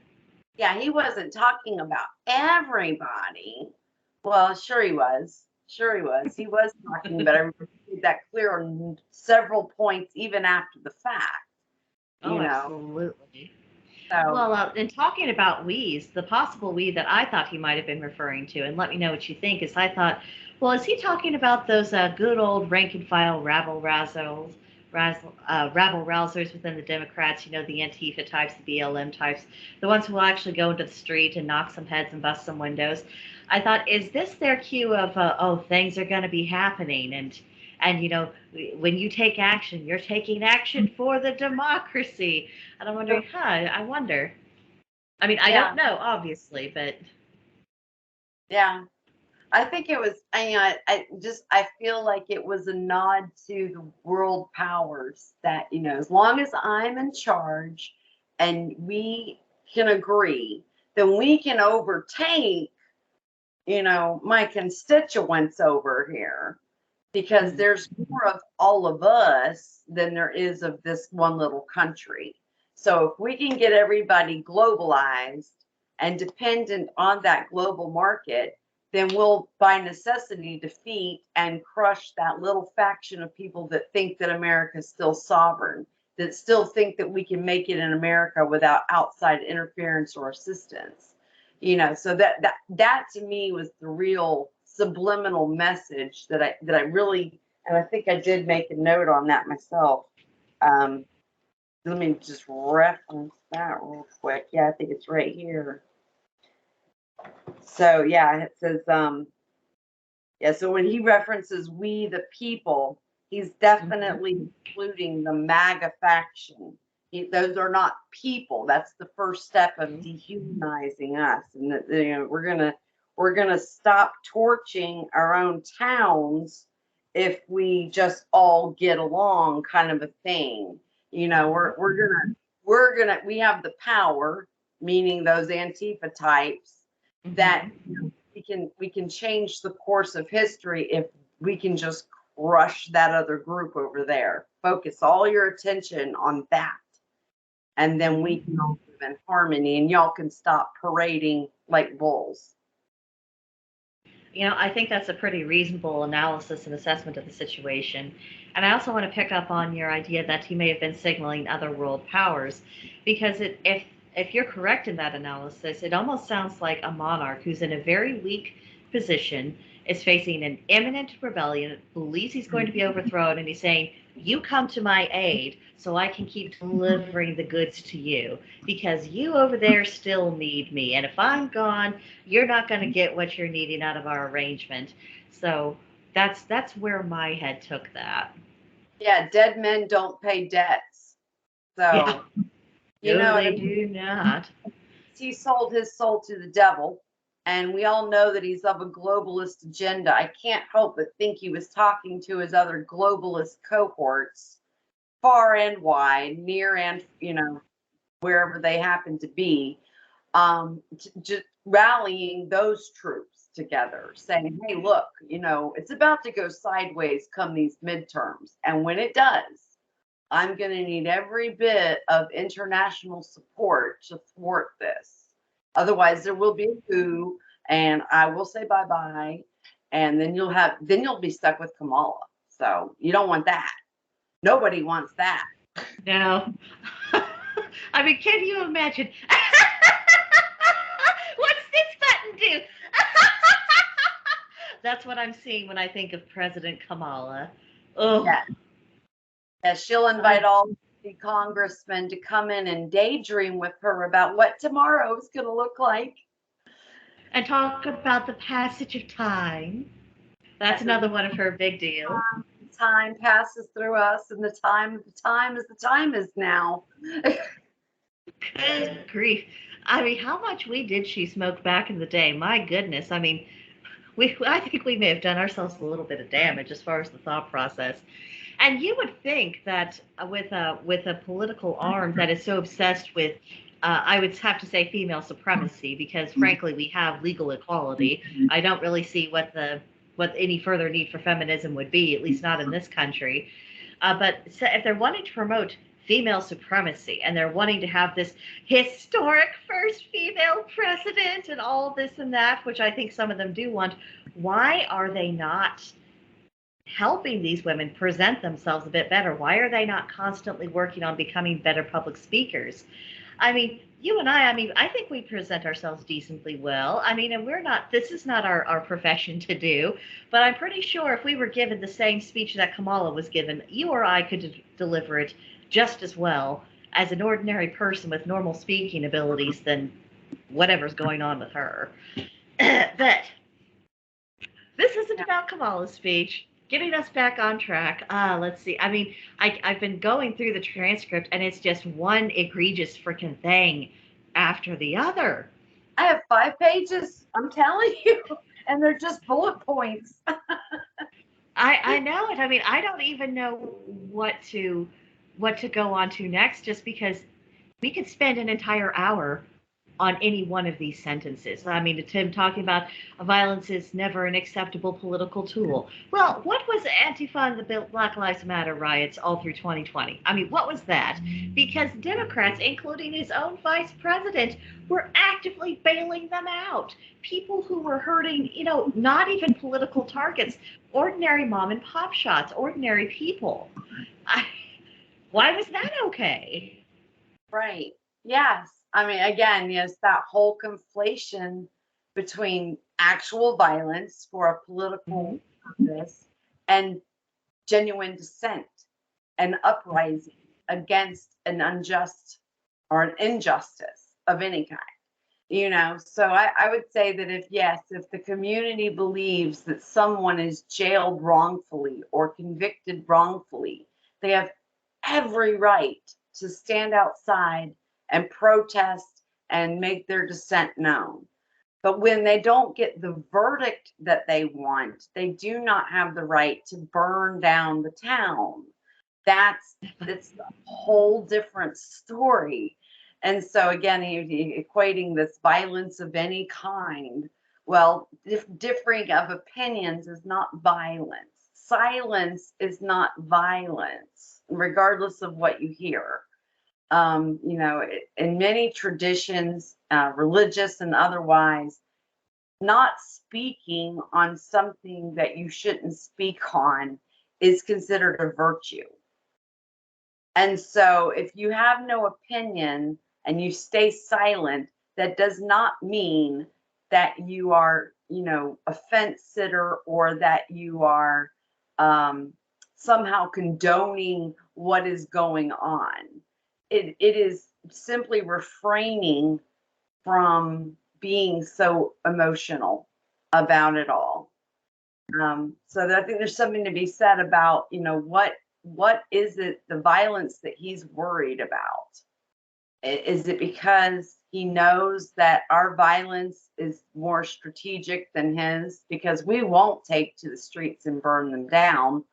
He wasn't talking about everybody. Well, sure he was. He was talking about everybody. He made that clear on several points, even after the fact. Absolutely. So, well, in talking about we's, the possible we that I thought he might have been referring to, and let me know what you think, is I thought, well, is he talking about those good old rank and file rabble-rousers within the Democrats, the Antifa types, the BLM types, the ones who will actually go into the street and knock some heads and bust some windows? I thought, is this their cue of, things are going to be happening, and when you take action, you're taking action for the democracy. And I'm wondering, I wonder. I mean, I don't know, obviously, but yeah, I think it was. I feel like it was a nod to the world powers that, as long as I'm in charge and we can agree, then we can overtake, my constituents over here, because there's more of all of us than there is of this one little country. So if we can get everybody globalized and dependent on that global market, then we'll by necessity defeat and crush that little faction of people that think that America is still sovereign, that still think that we can make it in America without outside interference or assistance. You know, so that to me was the real subliminal message that I really, and I think I did make a note on that myself. Let me just reference that real quick. Yeah, I think it's right here. So yeah, it says, yeah, so when he references we the people, he's definitely including the MAGA faction. Those are not people. That's the first step of dehumanizing us. And that, you know, we're gonna stop torching our own towns if we just all get along, kind of a thing. You know, we have the power, meaning those Antifa types, that you know, we can change the course of history if we can just crush that other group over there. Focus all your attention on that, and then we can all live in harmony, and y'all can stop parading like bulls. You know, I think that's a pretty reasonable analysis and assessment of the situation. And I also want to pick up on your idea that he may have been signaling other world powers, because if you're correct in that analysis, it almost sounds like a monarch who's in a very weak position, is facing an imminent rebellion, believes he's going to be overthrown, and he's saying, you come to my aid so I can keep delivering the goods to you, because you over there still need me. And if I'm gone, you're not going to get what you're needing out of our arrangement. So that's where my head took that. Yeah, dead men don't pay debts. So, yeah. You no, know, they do not. He sold his soul to the devil. And we all know that he's of a globalist agenda. I can't help but think he was talking to his other globalist cohorts, far and wide, near and, you know, wherever they happen to be, just rallying those troops together, saying, hey, look, you know, it's about to go sideways come these midterms. And when it does, I'm going to need every bit of international support to thwart this. Otherwise, there will be a coup, and I will say bye-bye, and then you'll be stuck with Kamala. So you don't want that. Nobody wants that. No. I mean, can you imagine? What's this button do? That's what I'm seeing when I think of President Kamala. Oh. Yeah, she'll invite all the congressmen to come in and daydream with her about what tomorrow is going to look like. And talk about the passage of time. That's another one of her big deals. Time passes through us, and the time is now. Good grief. I mean, how much weed did she smoke back in the day? My goodness. I mean, I think we may have done ourselves a little bit of damage as far as the thought process. And you would think that with a political arm that is so obsessed with, I would have to say, female supremacy, because frankly we have legal equality. I don't really see what any further need for feminism would be, at least not in this country. But if they're wanting to promote female supremacy and they're wanting to have this historic first female president and all this and that, which I think some of them do want, why are they not helping these women present themselves a bit better? Why are they not constantly working on becoming better public speakers? I mean, you and I think we present ourselves decently well. I mean, and this is not our profession to do, but I'm pretty sure if we were given the same speech that Kamala was given, you or I could deliver it just as well as an ordinary person with normal speaking abilities than whatever's going on with her. But this isn't about Kamala's speech. Getting us back on track. Let's see. I mean, I've been going through the transcript, and it's just one egregious freaking thing after the other. I have 5 pages, I'm telling you, and they're just bullet points. I know it. I mean, I don't even know what to go on to next, just because we could spend an entire hour on any one of these sentences. I mean, Tim talking about violence is never an acceptable political tool. Well, what was Antifa and the Black Lives Matter riots all through 2020? I mean, what was that? Because Democrats, including his own vice president, were actively bailing them out. People who were hurting, not even political targets, ordinary mom and pop shops, ordinary people. Why was that okay? Right. Yes. I mean, again, yes, that whole conflation between actual violence for a political purpose and genuine dissent and uprising against an unjust or an injustice of any kind. So I would say that if the community believes that someone is jailed wrongfully or convicted wrongfully, they have every right to stand outside and protest and make their dissent known. But when they don't get the verdict that they want, they do not have the right to burn down the town. That's a whole different story. And so again, equating this violence of any kind. Well, differing of opinions is not violence. Silence is not violence, regardless of what you hear. In many traditions, religious and otherwise, not speaking on something that you shouldn't speak on is considered a virtue. And so if you have no opinion and you stay silent, that does not mean that you are, a fence sitter or that you are somehow condoning what is going on. It is simply refraining from being so emotional about it all. So I think there's something to be said about, what is it, the violence that he's worried about? Is it because he knows that our violence is more strategic than his? Because we won't take to the streets and burn them down.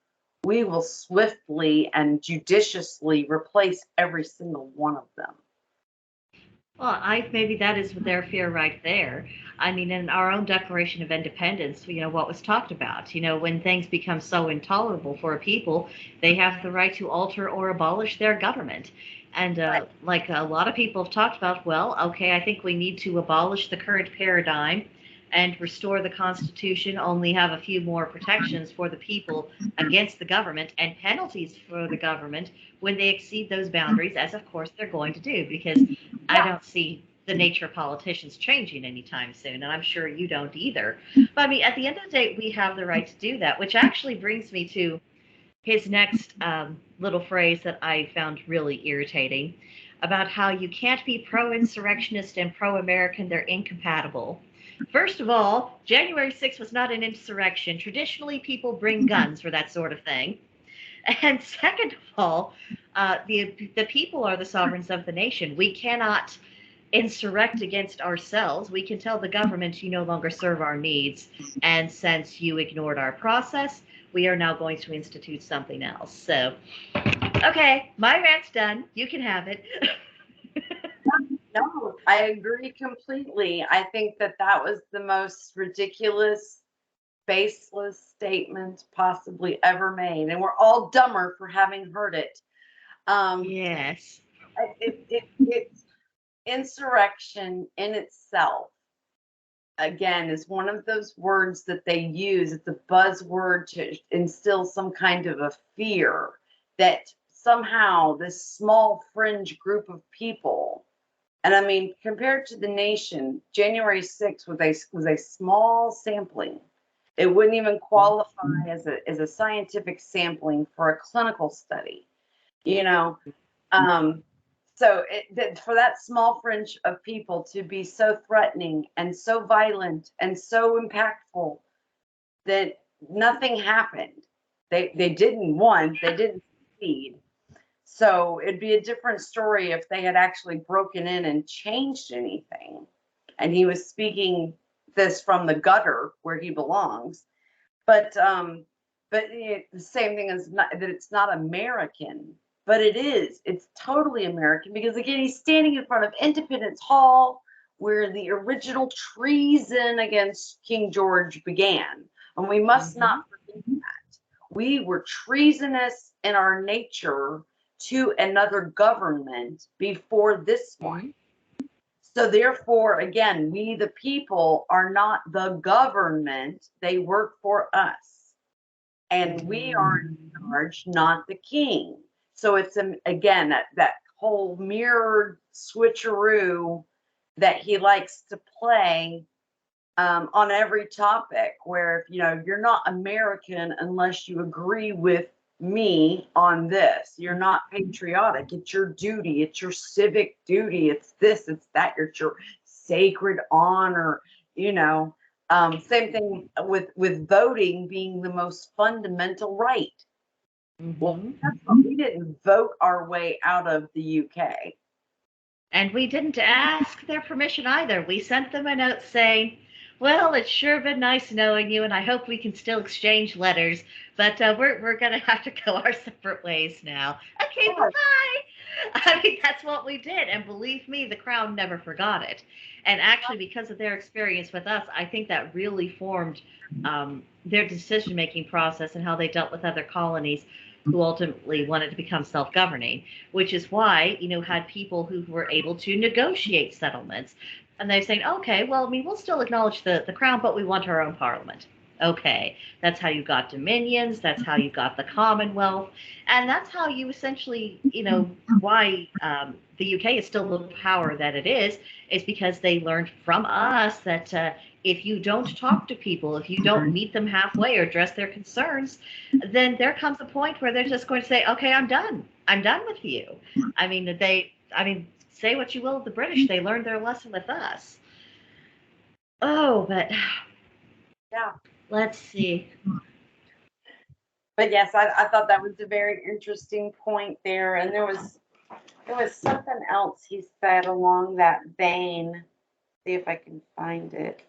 We will swiftly and judiciously replace every single one of them. Well, maybe that is their fear right there. I mean, in our own Declaration of Independence, what was talked about, when things become so intolerable for a people, they have the right to alter or abolish their government. And like a lot of people have talked about, well, okay, I think we need to abolish the current paradigm and restore the Constitution, only have a few more protections for the people against the government and penalties for the government when they exceed those boundaries, as of course they're going to do, because I don't see the nature of politicians changing anytime soon, and I'm sure you don't either. But I mean, at the end of the day, we have the right to do that, which actually brings me to his next little phrase that I found really irritating about how you can't be pro-insurrectionist and pro-American, they're incompatible. First of all, January 6th was not an insurrection. Traditionally, people bring guns for that sort of thing. And second of all, the people are the sovereigns of the nation. We cannot insurrect against ourselves. We can tell the government you no longer serve our needs, and since you ignored our process, we are now going to institute something else. So, okay, my rant's done. You can have it. No, I agree completely. I think that was the most ridiculous, baseless statement possibly ever made, and we're all dumber for having heard it. Yes. It's insurrection in itself, again, is one of those words that they use. It's a buzzword to instill some kind of a fear that somehow this small fringe group of people, and I mean, compared to the nation, January 6th was a small sampling. It wouldn't even qualify as a scientific sampling for a clinical study, So for that small fringe of people to be so threatening and so violent and so impactful that nothing happened. They didn't succeed. So it'd be a different story if they had actually broken in and changed anything. And he was speaking this from the gutter where he belongs. But the same thing is that it's not American. But it is. It's totally American because, again, he's standing in front of Independence Hall where the original treason against King George began. And we must not forget that. We were treasonous in our nature to another government before this one. So therefore, again, we the people are not the government. They work for us. And we are in charge, not the king. So it's, again, that whole mirrored switcheroo that he likes to play on every topic, where, you're not American unless you agree with me on this. You're not patriotic. It's your duty. It's your civic duty. It's this, it's that. It's your sacred honor. Same thing with voting being the most fundamental right. Well, that's why we didn't vote our way out of the UK. And we didn't ask their permission either. We sent them a note saying, well, it's sure been nice knowing you, and I hope we can still exchange letters, but we're going to have to go our separate ways now. Okay, bye-bye. I mean, that's what we did, and believe me, the Crown never forgot it. And actually, because of their experience with us, I think that really formed their decision-making process and how they dealt with other colonies who ultimately wanted to become self-governing, which is why, had people who were able to negotiate settlements. And they're saying, okay, well, I mean, we'll still acknowledge the crown, but we want our own parliament. Okay, that's how you got dominions. That's how you got the Commonwealth. And that's how you essentially, why the UK is still the power that it is because they learned from us that if you don't talk to people, if you don't meet them halfway or address their concerns, then there comes a point where they're just going to say, okay, I'm done. I'm done with you. I mean, say what you will of the British, they learned their lesson with us. Oh, but yeah, let's see. But yes, I thought that was a very interesting point there. And there was something else he said along that vein. See if I can find it.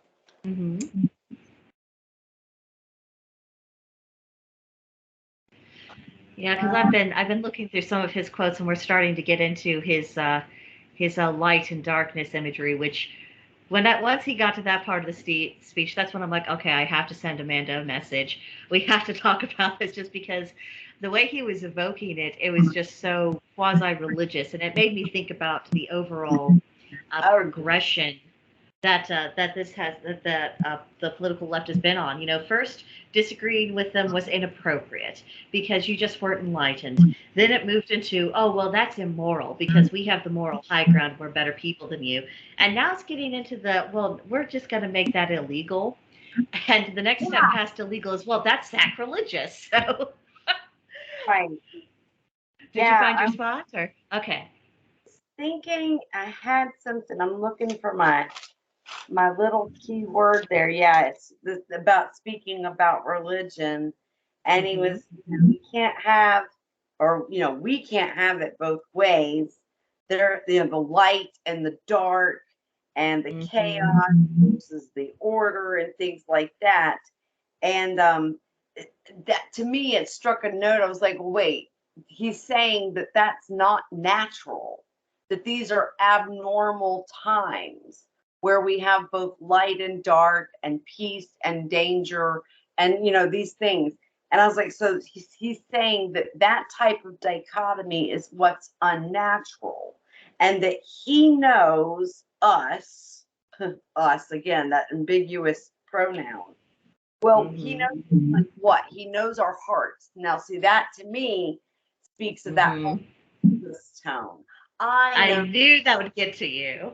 Yeah, because I've been looking through some of his quotes, and we're starting to get into his light and darkness imagery. Which, once he got to that part of the speech, that's when I'm like, okay, I have to send Amanda a message. We have to talk about this, just because the way he was evoking it, it was just so quasi-religious, and it made me think about the overall progression that the political left has been on. First disagreeing with them was inappropriate because you just weren't enlightened. Then it moved into, oh, well, that's immoral because we have the moral high ground. We're better people than you. And now it's getting into well, we're just going to make that illegal. And the next step past illegal is, well, that's sacrilegious. So, right. Did you find your spot? Or okay. Thinking I had something. I'm looking for my little keyword there. Yeah, it's about speaking about religion, and he was, we can't have, or we can't have it both ways. There, the light and the dark, and the chaos versus the order, and things like that. And that, to me, it struck a note. I was like, wait, he's saying that that's not natural, that these are abnormal times where we have both light and dark and peace and danger and these things. And I was like, so he's saying that type of dichotomy is what's unnatural, and that he knows us again, that ambiguous pronoun. Well, he knows what? He knows our hearts. Now, see, that to me speaks of that whole tone. I knew that would get to you.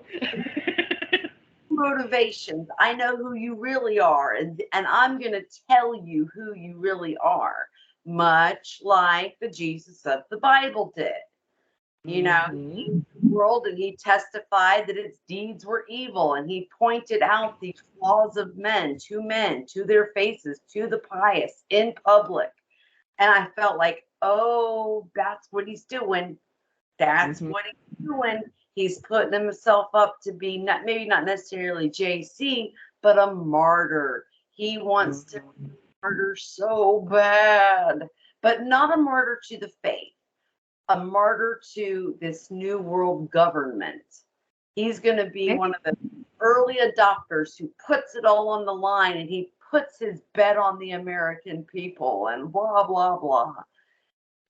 Motivations. I know who you really are, and I'm going to tell you who you really are, much like the Jesus of the Bible did. He world, and he testified that its deeds were evil, and he pointed out the flaws of men, to their faces, to the pious in public. And I felt like, oh, that's what he's doing. That's what he's doing. He's putting himself up to be maybe not necessarily JC, but a martyr. He wants to be a martyr so bad, but not a martyr to the faith, a martyr to this new world government. He's going to be Okay. one of the early adopters who puts it all on the line, and he puts his bet on the American people and blah, blah, blah.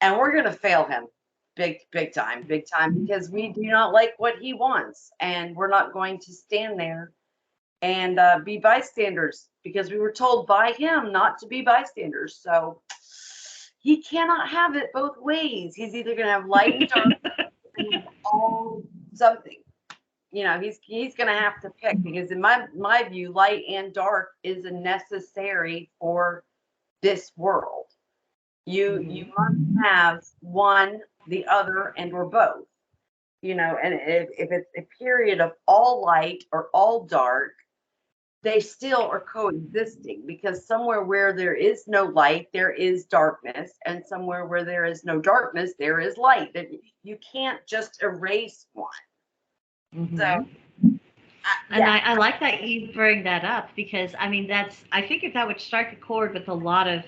And we're going to fail him big time, because we do not like what he wants. And we're not going to stand there and be bystanders, because we were told by him not to be bystanders. So he cannot have it both ways. He's either going to have light and dark and all something. You know, he's going to have to pick, because in my view, light and dark is a necessary for this world. You must have one, the other, and or both. You know, and if it's a period of all light or all dark, they still are coexisting, because somewhere where there is no light, there is darkness, and somewhere where there is no darkness, there is light. That you can't just erase one. Mm-hmm. So, and I like that you bring that up, because I mean, I figured that would strike a chord with a lot of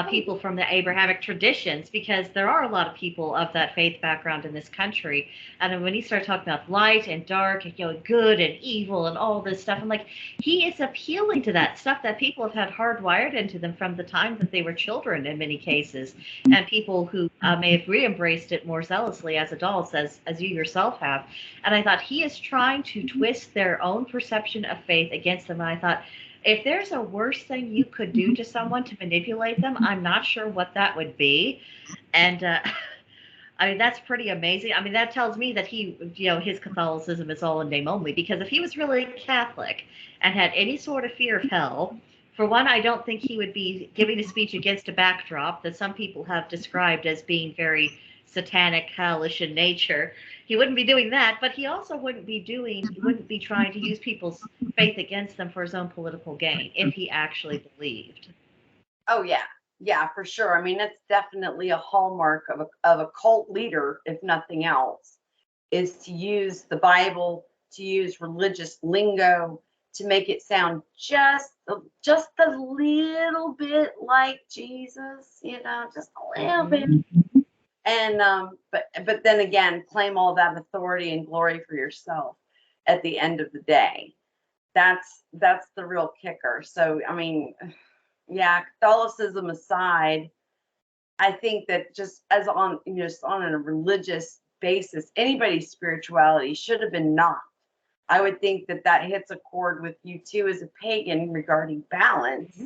people from the Abrahamic traditions, because there are a lot of people of that faith background in this country. And then when he started talking about light and dark and, good and evil and all this stuff, I'm like, he is appealing to that stuff that people have had hardwired into them from the time that they were children in many cases, and people who may have re-embraced it more zealously as adults, as you yourself have. And I thought, he is trying to twist their own perception of faith against them. And I thought, if there's a worse thing you could do to someone to manipulate them, I'm not sure what that would be. And I mean, that's pretty amazing. I mean, that tells me that his Catholicism is all in name only, because if he was really Catholic and had any sort of fear of hell, for one, I don't think he would be giving a speech against a backdrop that some people have described as being very satanic, hellish in nature. He wouldn't be doing that, but he also wouldn't be trying to use people's faith against them for his own political gain, if he actually believed. Oh yeah, for sure. I mean, it's definitely a hallmark of a cult leader, if nothing else, is to use the Bible, to use religious lingo, to make it sound just a little bit like Jesus, just a little bit. And but then again, claim all that authority and glory for yourself at the end of the day. That's the real kicker. So I mean, yeah, Catholicism aside, I think that just on a religious basis, anybody's spirituality should have been knocked. I would think that hits a chord with you too as a pagan regarding balance.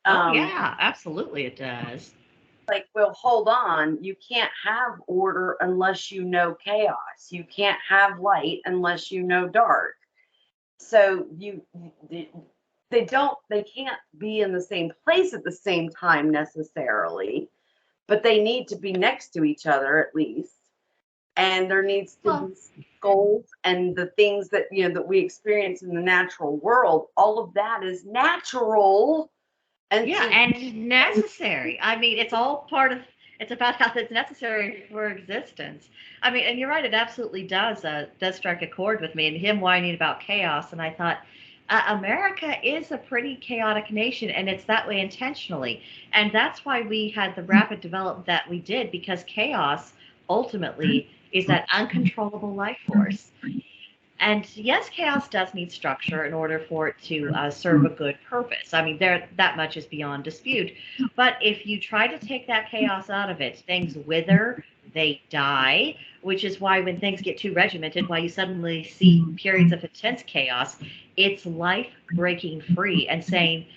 Oh yeah, absolutely it does. Like, well, hold on, you can't have order unless you know chaos. You can't have light unless you know dark. So they can't be in the same place at the same time necessarily, but they need to be next to each other at least. And there needs to be goals, and the things that that we experience in the natural world, all of that is natural. And and necessary. I mean, it's all it's about how it's necessary for existence. I mean, and you're right, it absolutely does strike a chord with me, and him whining about chaos. And I thought, America is a pretty chaotic nation, and it's that way intentionally. And that's why we had the rapid development that we did, because chaos ultimately is that uncontrollable life force. And yes, chaos does need structure in order for it to serve a good purpose. I mean, that much is beyond dispute. But if you try to take that chaos out of it, things wither, they die, which is why when things get too regimented, why you suddenly see periods of intense chaos, it's life breaking free and saying,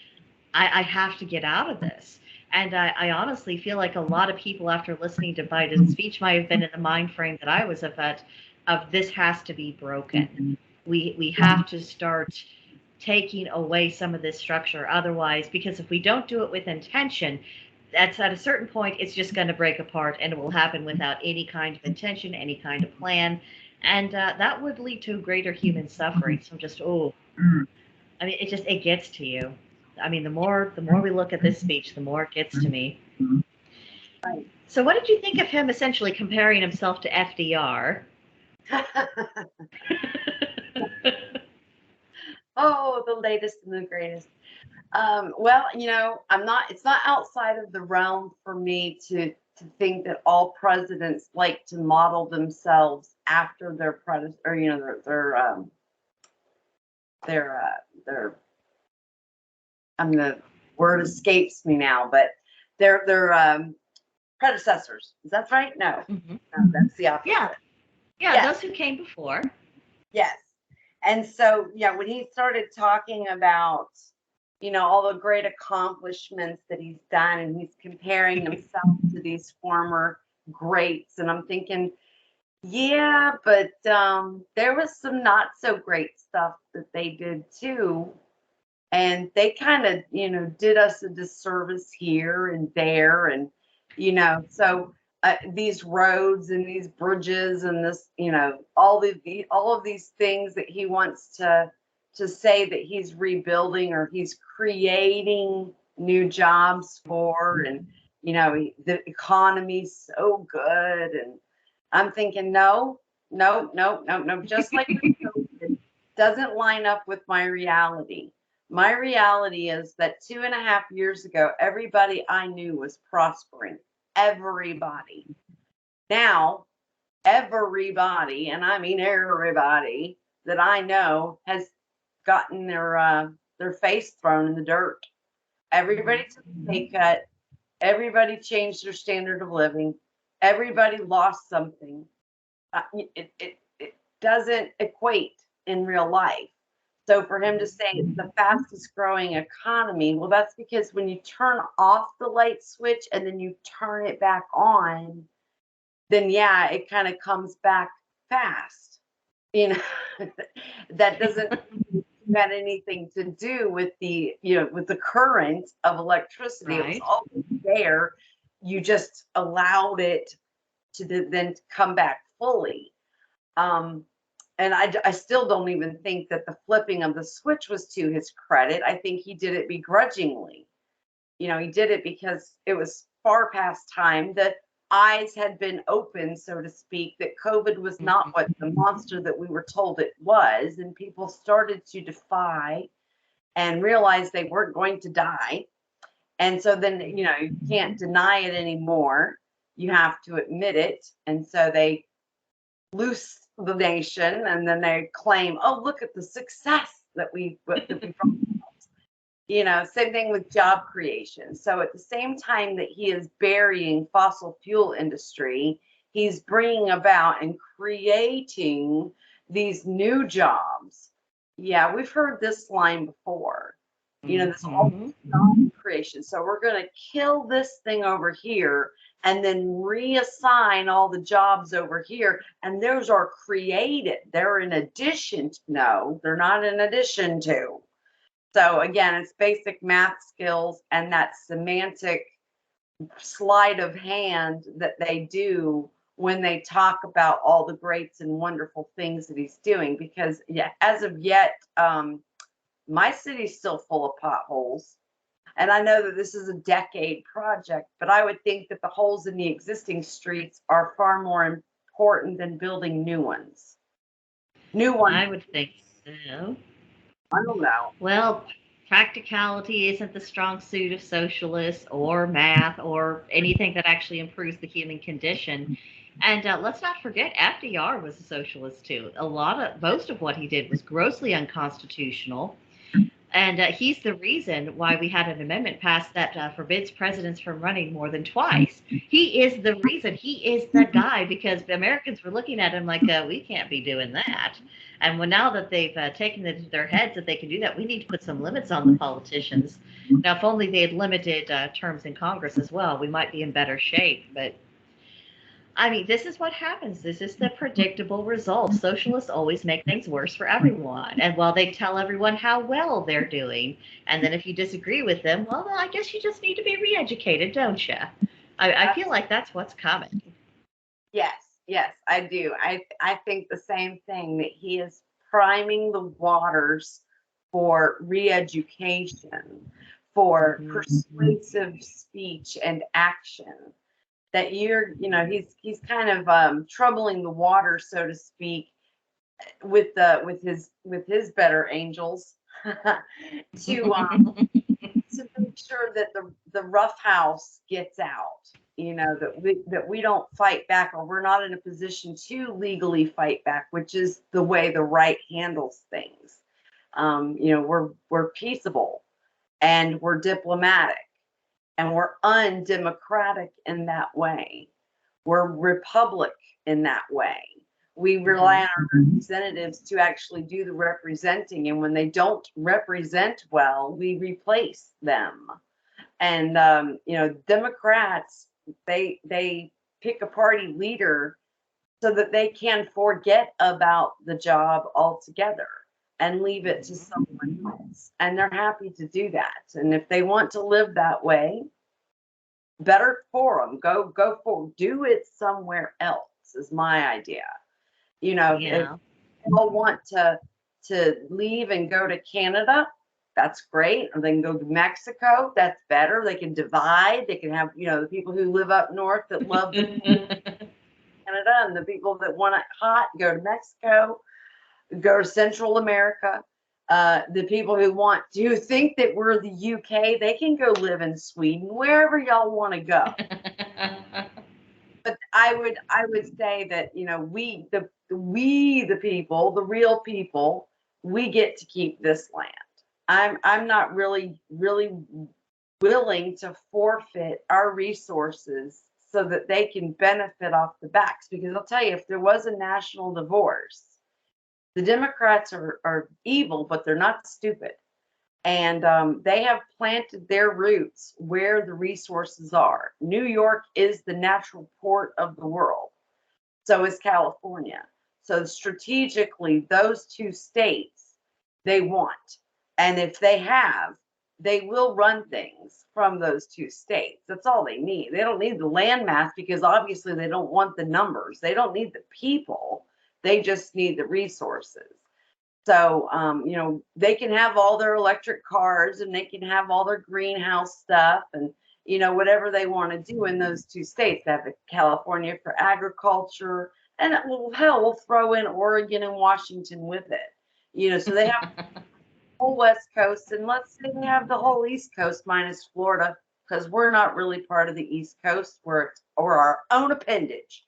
I have to get out of this. And I honestly feel like a lot of people, after listening to Biden's speech, might have been in the mind frame that I was of this has to be broken. We have to start taking away some of this structure. Otherwise, because if we don't do it with intention, that's at a certain point, it's just going to break apart, and it will happen without any kind of intention, any kind of plan. And that would lead to greater human suffering. So just, I mean, it gets to you. I mean, the more we look at this speech, the more it gets to me. Right. So what did you think of him essentially comparing himself to FDR? Oh, the latest and the greatest. Well, it's not outside of the realm for me to to think that all presidents like to model themselves after their predecessor, or their the word escapes me now, but their predecessors. Is that right? No, Mm-hmm. No, that's the opposite. Yeah, Yes. those who came before. Yes. And so, yeah, when he started talking about, all the great accomplishments that he's done, and he's comparing himself to these former greats, and I'm thinking, yeah, but there was some not so great stuff that they did too. And they kind of, did us a disservice here and there. And, so these roads and these bridges and this, all of these things that he wants to say that he's rebuilding or he's creating new jobs for, and, the economy's so good. And I'm thinking, no, just like COVID doesn't line up with my reality. My reality is that 2.5 years ago, everybody I knew was prospering. Everybody. Now, everybody, and I mean everybody that I know, has gotten their face thrown in the dirt. Everybody took a pay cut. Everybody changed their standard of living. Everybody lost something. It doesn't equate in real life. So for him to say it's the fastest growing economy, well, that's because when you turn off the light switch and then you turn it back on, then yeah, it kind of comes back fast. That doesn't have anything to do with the, with the current of electricity. Right. It was always there. You just allowed it to then come back fully. And I still don't even think that the flipping of the switch was to his credit. I think he did it begrudgingly. He did it because it was far past time. The eyes had been opened, so to speak, that COVID was not what the monster that we were told it was. And people started to defy and realize they weren't going to die. And so then, you can't deny it anymore. You have to admit it. And so they loose the nation, and then they claim, oh, look at the success that we same thing with job creation. So at the same time that he is burying fossil fuel industry, he's bringing about and creating these new jobs. Yeah, we've heard this line before. This whole job creation. So we're going to kill this thing over here and then reassign all the jobs over here. And those are created. They're in addition to, no, they're not in addition to. So again, it's basic math skills and that semantic sleight of hand that they do when they talk about all the greats and wonderful things that he's doing. Because as of yet, my city's still full of potholes. And I know that this is a decade project, but I would think that the holes in the existing streets are far more important than building new ones. I would think so. I don't know. Well, practicality isn't the strong suit of socialists or math or anything that actually improves the human condition. And let's not forget, FDR was a socialist too. Most of what he did was grossly unconstitutional. And he's the reason why we had an amendment passed that forbids presidents from running more than twice. He is the reason. He is the guy, because the Americans were looking at him like, we can't be doing that. And now that they've taken it into their heads that they can do that, we need to put some limits on the politicians. Now, if only they had limited terms in Congress as well, we might be in better shape. But I mean, this is what happens. This is the predictable result. Socialists always make things worse for everyone. And while they tell everyone how well they're doing, and then if you disagree with them, well, I guess you just need to be re-educated, don't you? I feel like that's what's coming. Yes, I do. I think the same thing, that he is priming the waters for re-education, for persuasive speech and action. That he's kind of troubling the water, so to speak, with his better angels to make sure that the rough house gets out. that we don't fight back, or we're not in a position to legally fight back, which is the way the right handles things. We're peaceable, and we're diplomatic, and we're undemocratic in that way. We're republic in that way. We rely on our representatives to actually do the representing, and when they don't represent well, we replace them. And Democrats, they pick a party leader so that they can forget about the job altogether and leave it to someone else. And they're happy to do that. And if they want to live that way, better for them. Go for do it somewhere else is my idea. If people want to leave and go to Canada, that's great. Or they can go to Mexico, that's better. They can divide. They can have, the people who live up north that love Canada, and the people that want it hot go to Mexico, go to Central America. The people who think that we're the UK, they can go live in Sweden, wherever y'all want to go. But I would say that we the people, the real people, we get to keep this land. I'm not really willing to forfeit our resources so that they can benefit off the backs. Because I'll tell you, if there was a national divorce, the Democrats are evil, but they're not stupid. And they have planted their roots where the resources are. New York is the natural port of the world. So is California. So strategically, those two states, they want. And if they will run things from those two states. That's all they need. They don't need the landmass, because obviously they don't want the numbers. They don't need the people. They just need the resources. So, they can have all their electric cars, and they can have all their greenhouse stuff, and, whatever they want to do in those two states. They have California for agriculture, and we'll throw in Oregon and Washington with it. So they have the whole West Coast, and let's say they have the whole East Coast minus Florida, because we're not really part of the East Coast. We're our own appendage.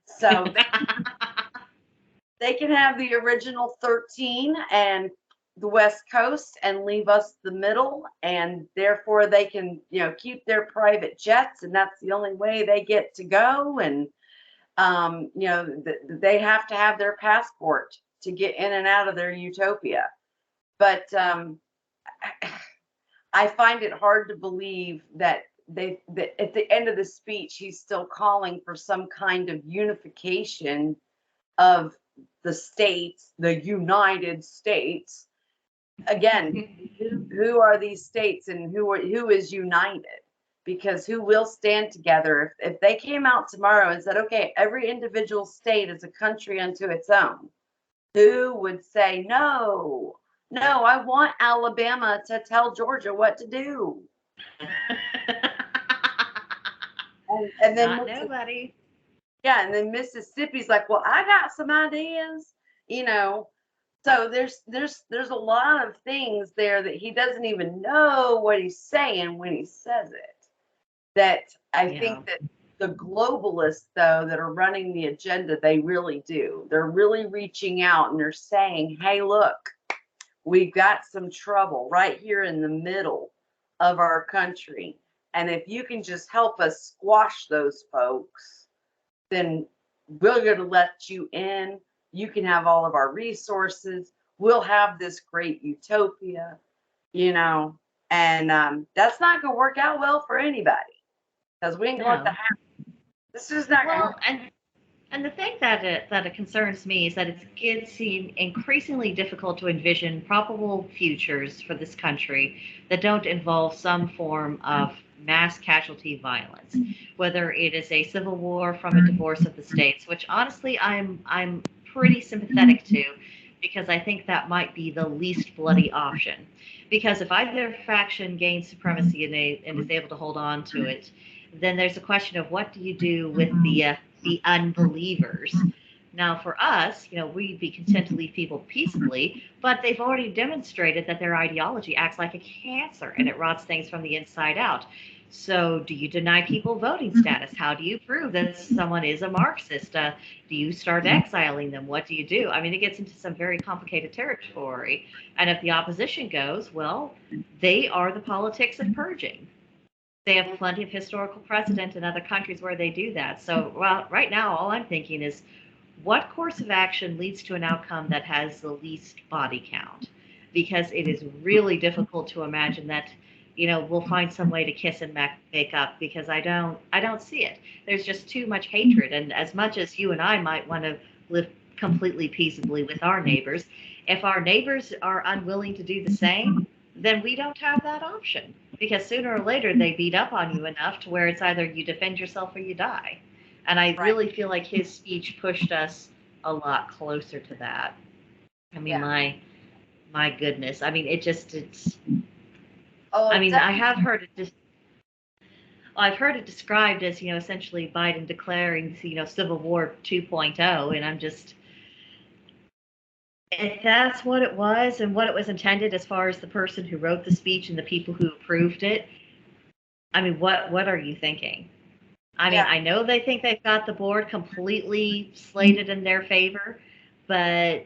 So they can have the original 13 and the West Coast and leave us the middle, and therefore they can, keep their private jets, and that's the only way they get to go. And, they have to have their passport to get in and out of their utopia. But I find it hard to believe that at the end of the speech, he's still calling for some kind of unification of the states, the United States. Again, who are these states, and who is united? Because who will stand together? If they came out tomorrow and said, okay, every individual state is a country unto its own, who would say, no, I want Alabama to tell Georgia what to do? and then not nobody. Yeah, and then Mississippi's like, well, I got some ideas, So there's a lot of things there that he doesn't even know what he's saying when he says it. That I think that the globalists, though, that are running the agenda, they really do. They're really reaching out, and they're saying, hey, look, we've got some trouble right here in the middle of our country. And if you can just help us squash those folks, then we're going to let you in. You can have all of our resources. We'll have this great utopia, and that's not going to work out well for anybody, because we ain't going to let that happen. This is not going to happen. And the thing that it concerns me is that it's getting increasingly difficult to envision probable futures for this country that don't involve some form of mass casualty violence, whether it is a civil war from a divorce of the states, which honestly I'm pretty sympathetic to, because I think that might be the least bloody option. Because if either faction gains supremacy and is able to hold on to it, then there's a question of what do you do with the unbelievers Now, for us, we'd be content to leave people peaceably, but they've already demonstrated that their ideology acts like a cancer and it rots things from the inside out. So, do you deny people voting status? How do you prove that someone is a Marxist? Do you start exiling them? What do you do? I mean, it gets into some very complicated territory. And if the opposition goes, well, they are the politics of purging. They have plenty of historical precedent in other countries where they do that. So, well, right now, all I'm thinking is what course of action leads to an outcome that has the least body count? Because it is really difficult to imagine that, we'll find some way to kiss and make up because I don't see it. There's just too much hatred. And as much as you and I might want to live completely peaceably with our neighbors, if our neighbors are unwilling to do the same, then we don't have that option because sooner or later they beat up on you enough to where it's either you defend yourself or you die. And I Right. really feel like his speech pushed us a lot closer to that. I mean, Yeah. my goodness. I mean, it's. Oh, I it mean, definitely. I've heard it described as essentially Biden declaring Civil War 2.0, and I'm just if that's what it was and what it was intended as far as the person who wrote the speech and the people who approved it. I mean, what are you thinking? I mean, Yeah. I know they think they've got the board completely slated in their favor, but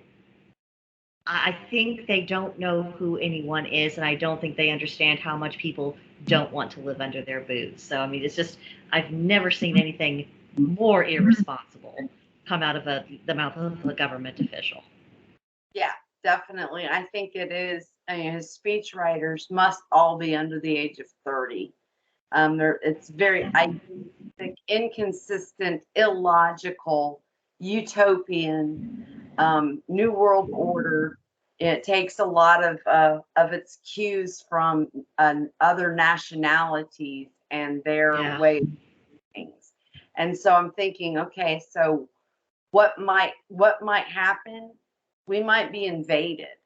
I think they don't know who anyone is, and I don't think they understand how much people don't want to live under their boots. So, I mean, it's just, I've never seen anything more irresponsible come out of the mouth of a government official. Yeah, definitely. I think it is. I mean, his speech writers must all be under the age of 30. It's very idealistic, inconsistent, illogical, utopian, new world order. It takes a lot of its cues from other nationalities and their Yeah. way of doing things. And so I'm thinking, okay, so what might happen? We might be invaded.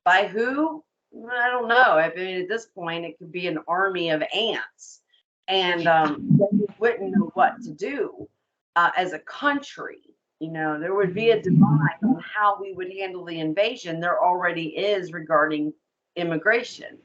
By who? I don't know. I mean, at this point, it could be an army of ants, and then we wouldn't know what to do as a country. There would be a divide on how we would handle the invasion. There already is regarding immigration.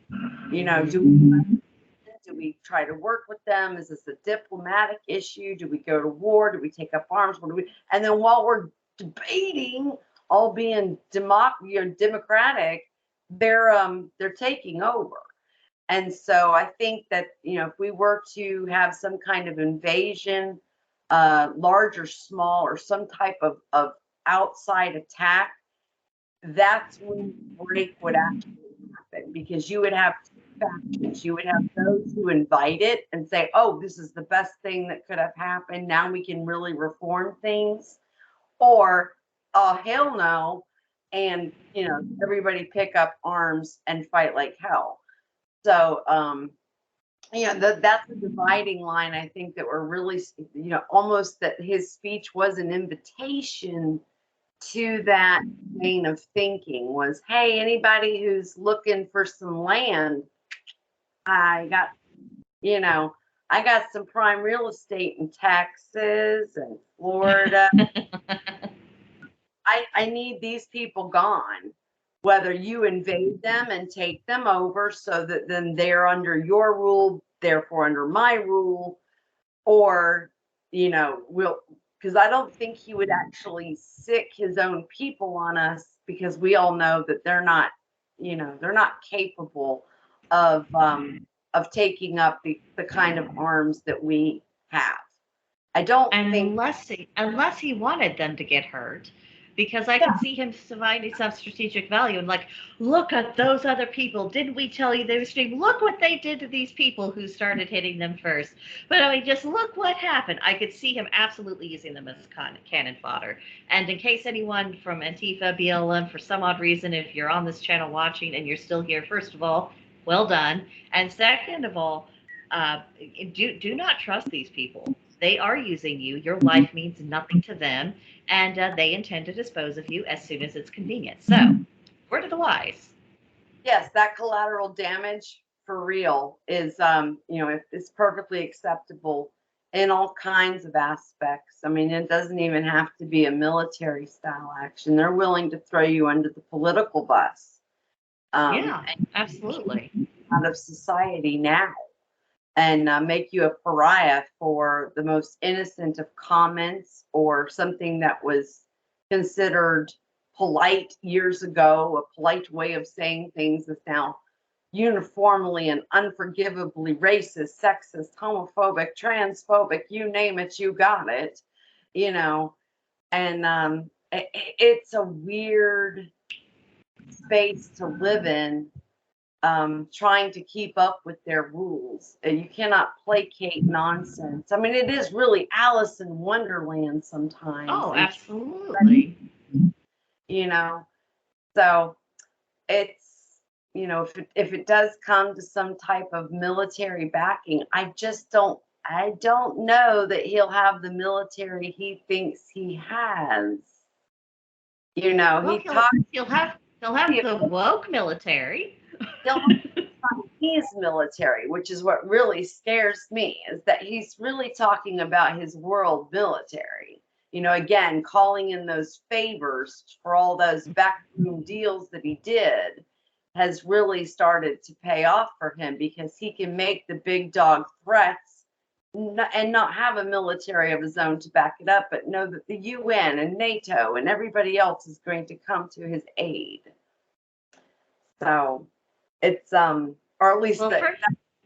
Do we try to work with them? Is this a diplomatic issue? Do we go to war? Do we take up arms? What do we? And then while we're debating, all being democratic, they're taking over. And so I think that if we were to have some kind of invasion, large or small, or some type of outside attack, that's when break would actually happen, because you would have two factions. You would have those who invite it and say, oh, this is the best thing that could have happened. Now we can really reform things. Or, oh, hell no. And, everybody pick up arms and fight like hell. So, that's the dividing line. I think that we're really, almost that his speech was an invitation to that vein of thinking was, hey, anybody who's looking for some land, I got, I got some prime real estate in Texas and Florida. I need these people gone, whether you invade them and take them over so that then they're under your rule, therefore under my rule, or, because I don't think he would actually sick his own people on us, because we all know that they're not capable of taking up the kind of arms that we have. I don't think. Unless he wanted them to get hurt, because I could see him finding some strategic value and like, look at those other people. Didn't we tell you they were streaming? Look what they did to these people who started hitting them first. But I mean, just look what happened. I could see him absolutely using them as cannon fodder. And in case anyone from Antifa, BLM, for some odd reason, if you're on this channel watching and you're still here, first of all, well done. And second of all, do not trust these people. They are using you. Your life means nothing to them, and they intend to dispose of you as soon as it's convenient. So, word of the wise. Yes, that collateral damage for real is, it's perfectly acceptable in all kinds of aspects. I mean, it doesn't even have to be a military style action. They're willing to throw you under the political bus. Yeah, And absolutely. out of society now, and make you a pariah for the most innocent of comments or something that was considered polite years ago. A polite way of saying things is now uniformly and unforgivably racist, sexist, homophobic, transphobic, you name it, you got it, you know. And it's a weird space to live in, trying to keep up with their rules. And you cannot placate nonsense. I mean, it is really Alice in Wonderland sometimes. Oh, absolutely. You know, so it's, you know, if it does come to some type of military backing, I don't know that he'll have the military he thinks he has. You know, Well, he talks. he'll have the woke military. He'll have his military, which is what really scares me, is that he's really talking about his world military. You know, again, calling in those favors for all those backroom deals that he did has really started to pay off for him, because he can make the big dog threats and not have a military of his own to back it up, but know that the UN and NATO and everybody else is going to come to his aid. So it's or at least in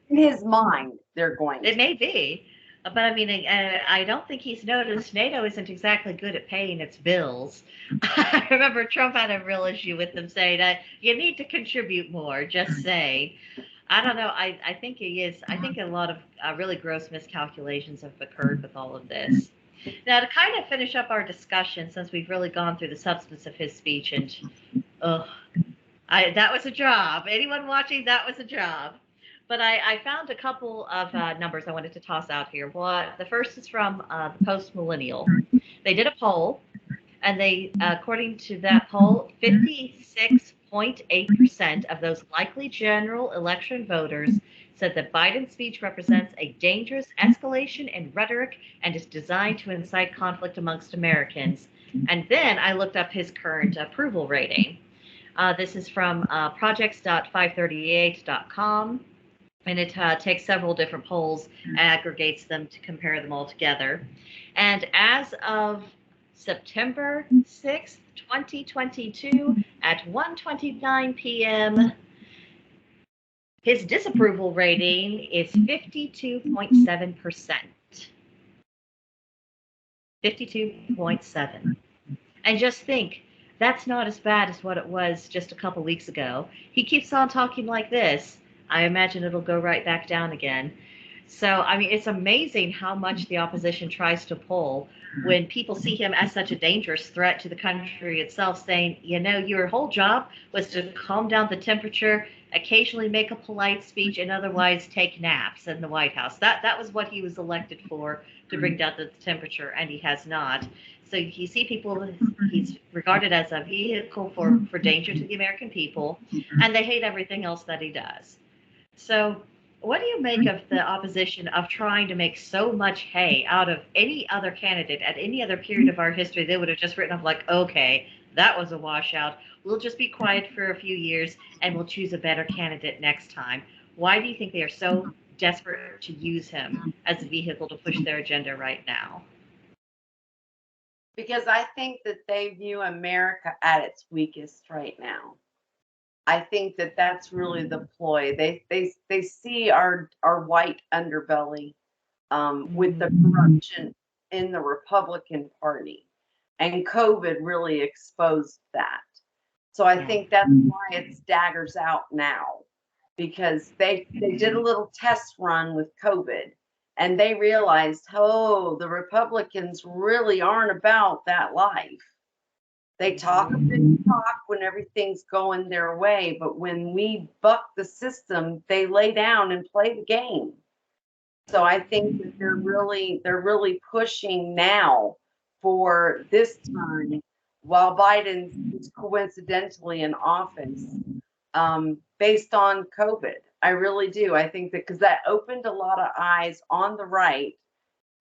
his mind they're going to. It may be, but I mean, I don't think he's noticed NATO isn't exactly good at paying its bills. I remember Trump had a real issue with them saying that you need to contribute more. Just saying. I don't know. I think he is. I think a lot of really gross miscalculations have occurred with all of this. Now, to kind of finish up our discussion, since we've really gone through the substance of his speech, and that was a job. Anyone watching, that was a job. But I found a couple of numbers I wanted to toss out here. The first is from the Post Millennial. They did a poll, and they, according to that poll, 56.8% of those likely general election voters said that Biden's speech represents a dangerous escalation in rhetoric and is designed to incite conflict amongst Americans. And then I looked up his current approval rating. This is from projects.538.com, and it takes several different polls and aggregates them to compare them all together. And as of September 6th, 2022, at 1:29 p.m., his disapproval rating is 52.7%. 52.7. And just think, that's not as bad as what it was just a couple weeks ago. He keeps on talking like this. I imagine it'll go right back down again. So, I mean, it's amazing how much the opposition tries to pull when people see him as such a dangerous threat to the country itself, saying, you know, your whole job was to calm down the temperature, occasionally make a polite speech, and otherwise take naps in the White House. That was what he was elected for, to bring down the temperature, and he has not. So you see people, he's regarded as a vehicle for danger to the American people, and they hate everything else that he does. So what do you make of the opposition of trying to make so much hay out of any other candidate at any other period of our history? They would have just written up like, okay, that was a washout. We'll just be quiet for a few years and we'll choose a better candidate next time. Why do you think they are so desperate to use him as a vehicle to push their agenda right now? Because I think that they view America at its weakest right now. I think that that's really the ploy. They see our white underbelly, with the corruption in the Republican Party, and COVID really exposed that. So I think that's why it's daggers out now, because they did a little test run with COVID, and they realized, oh, the Republicans really aren't about that life. They talk a big talk when everything's going their way, but when we buck the system, they lay down and play the game. So I think that they're really pushing now for this time, while Biden is coincidentally in office, based on COVID. I really do. I think that because that opened a lot of eyes on the right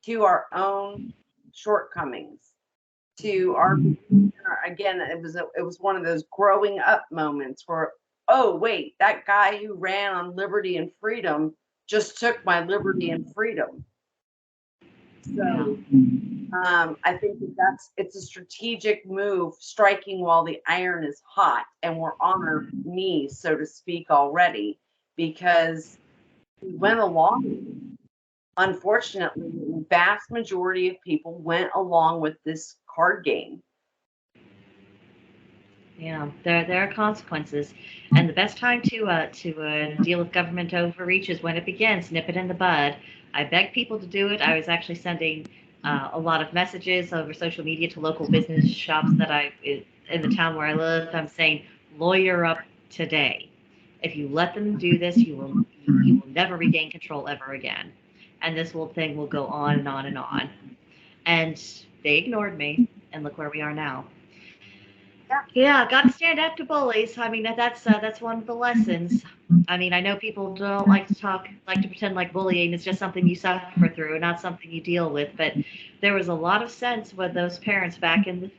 to our own shortcomings, to our, again, it was one of those growing up moments where, oh wait, that guy who ran on liberty and freedom just took my liberty and freedom. So I think it's a strategic move, striking while the iron is hot, and we're on our knees, so to speak, already, because we went along. Unfortunately, the vast majority of people went along with this card game. Yeah, there are consequences, and the best time to deal with government overreach is when it begins. Nip it in the bud. I beg people to do it. I was actually sending a lot of messages over social media to local business shops that in the town where I live. I'm saying, lawyer up today. If you let them do this, you will never regain control ever again, and this thing will go on and on and on. And they ignored me, and look where we are now. Yeah, got to stand up to bullies. I mean, that's one of the lessons. I mean, I know people don't like to pretend like bullying is just something you suffer through and not something you deal with. But there was a lot of sense with those parents back in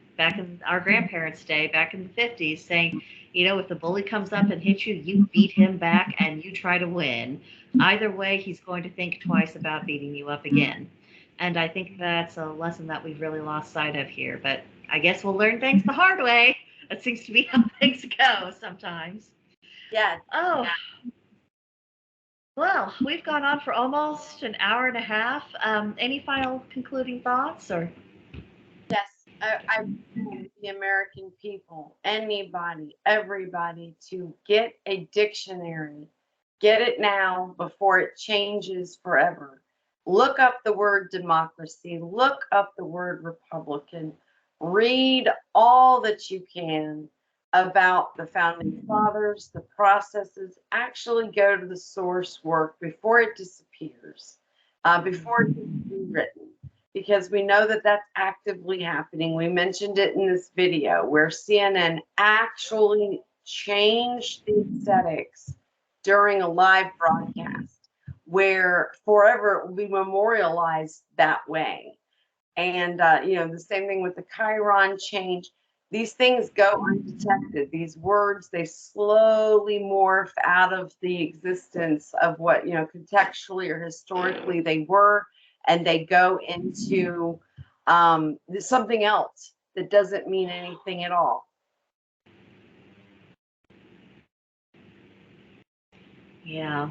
our grandparents' day, back in the 50s, saying, if the bully comes up and hits you, you beat him back and you try to win. Either way, he's going to think twice about beating you up again. And I think that's a lesson that we've really lost sight of here. But I guess we'll learn things the hard way. That seems to be how things go sometimes. Yeah. Oh. Well, we've gone on for almost an hour and a half. Any final concluding thoughts, or? Yes, I want the American people, anybody, everybody, to get a dictionary. Get it now before it changes forever. Look up the word democracy. Look up the word Republican. Read all that you can about the founding fathers, the processes. Actually go to the source work before it disappears, before it's rewritten, because we know that that's actively happening. We mentioned it in this video where CNN actually changed the aesthetics during a live broadcast, where forever it will be memorialized that way. And, the same thing with the Chiron change. These things go undetected. These words, they slowly morph out of the existence of what, contextually or historically they were, and they go into something else that doesn't mean anything at all. Yeah,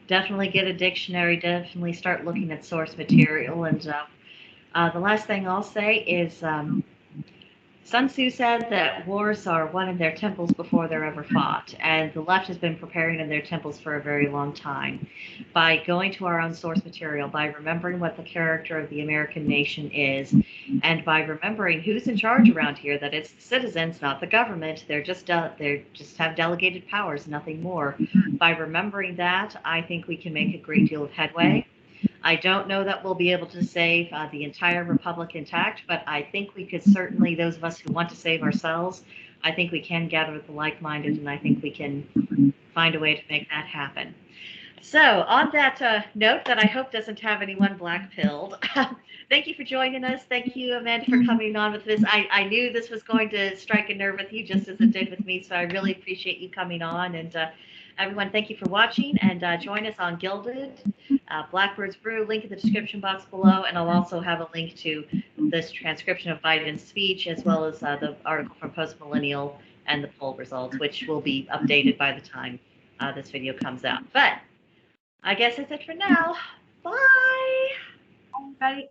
definitely get a dictionary. Definitely start looking at source material. And the last thing I'll say is Sun Tzu said that wars are won in their temples before they're ever fought, and the left has been preparing in their temples for a very long time. By going to our own source material, by remembering what the character of the American nation is, and by remembering who's in charge around here, that it's the citizens, not the government. They just have delegated powers, nothing more. By remembering that, I think we can make a great deal of headway. I don't know that we'll be able to save the entire republic intact, but I think we could certainly, those of us who want to save ourselves, I think we can gather with the like-minded, and I think we can find a way to make that happen. So on that note that I hope doesn't have anyone black-pilled, thank you for joining us. Thank you, Amanda, for coming on with this. I knew this was going to strike a nerve with you just as it did with me, so I really appreciate you coming on. And everyone, thank you for watching, and join us on Gilded, Blackbird's Brew, link in the description box below, and I'll also have a link to this transcription of Biden's speech, as well as the article from Post Millennial and the poll results, which will be updated by the time this video comes out. But I guess that's it for now. Bye. Bye.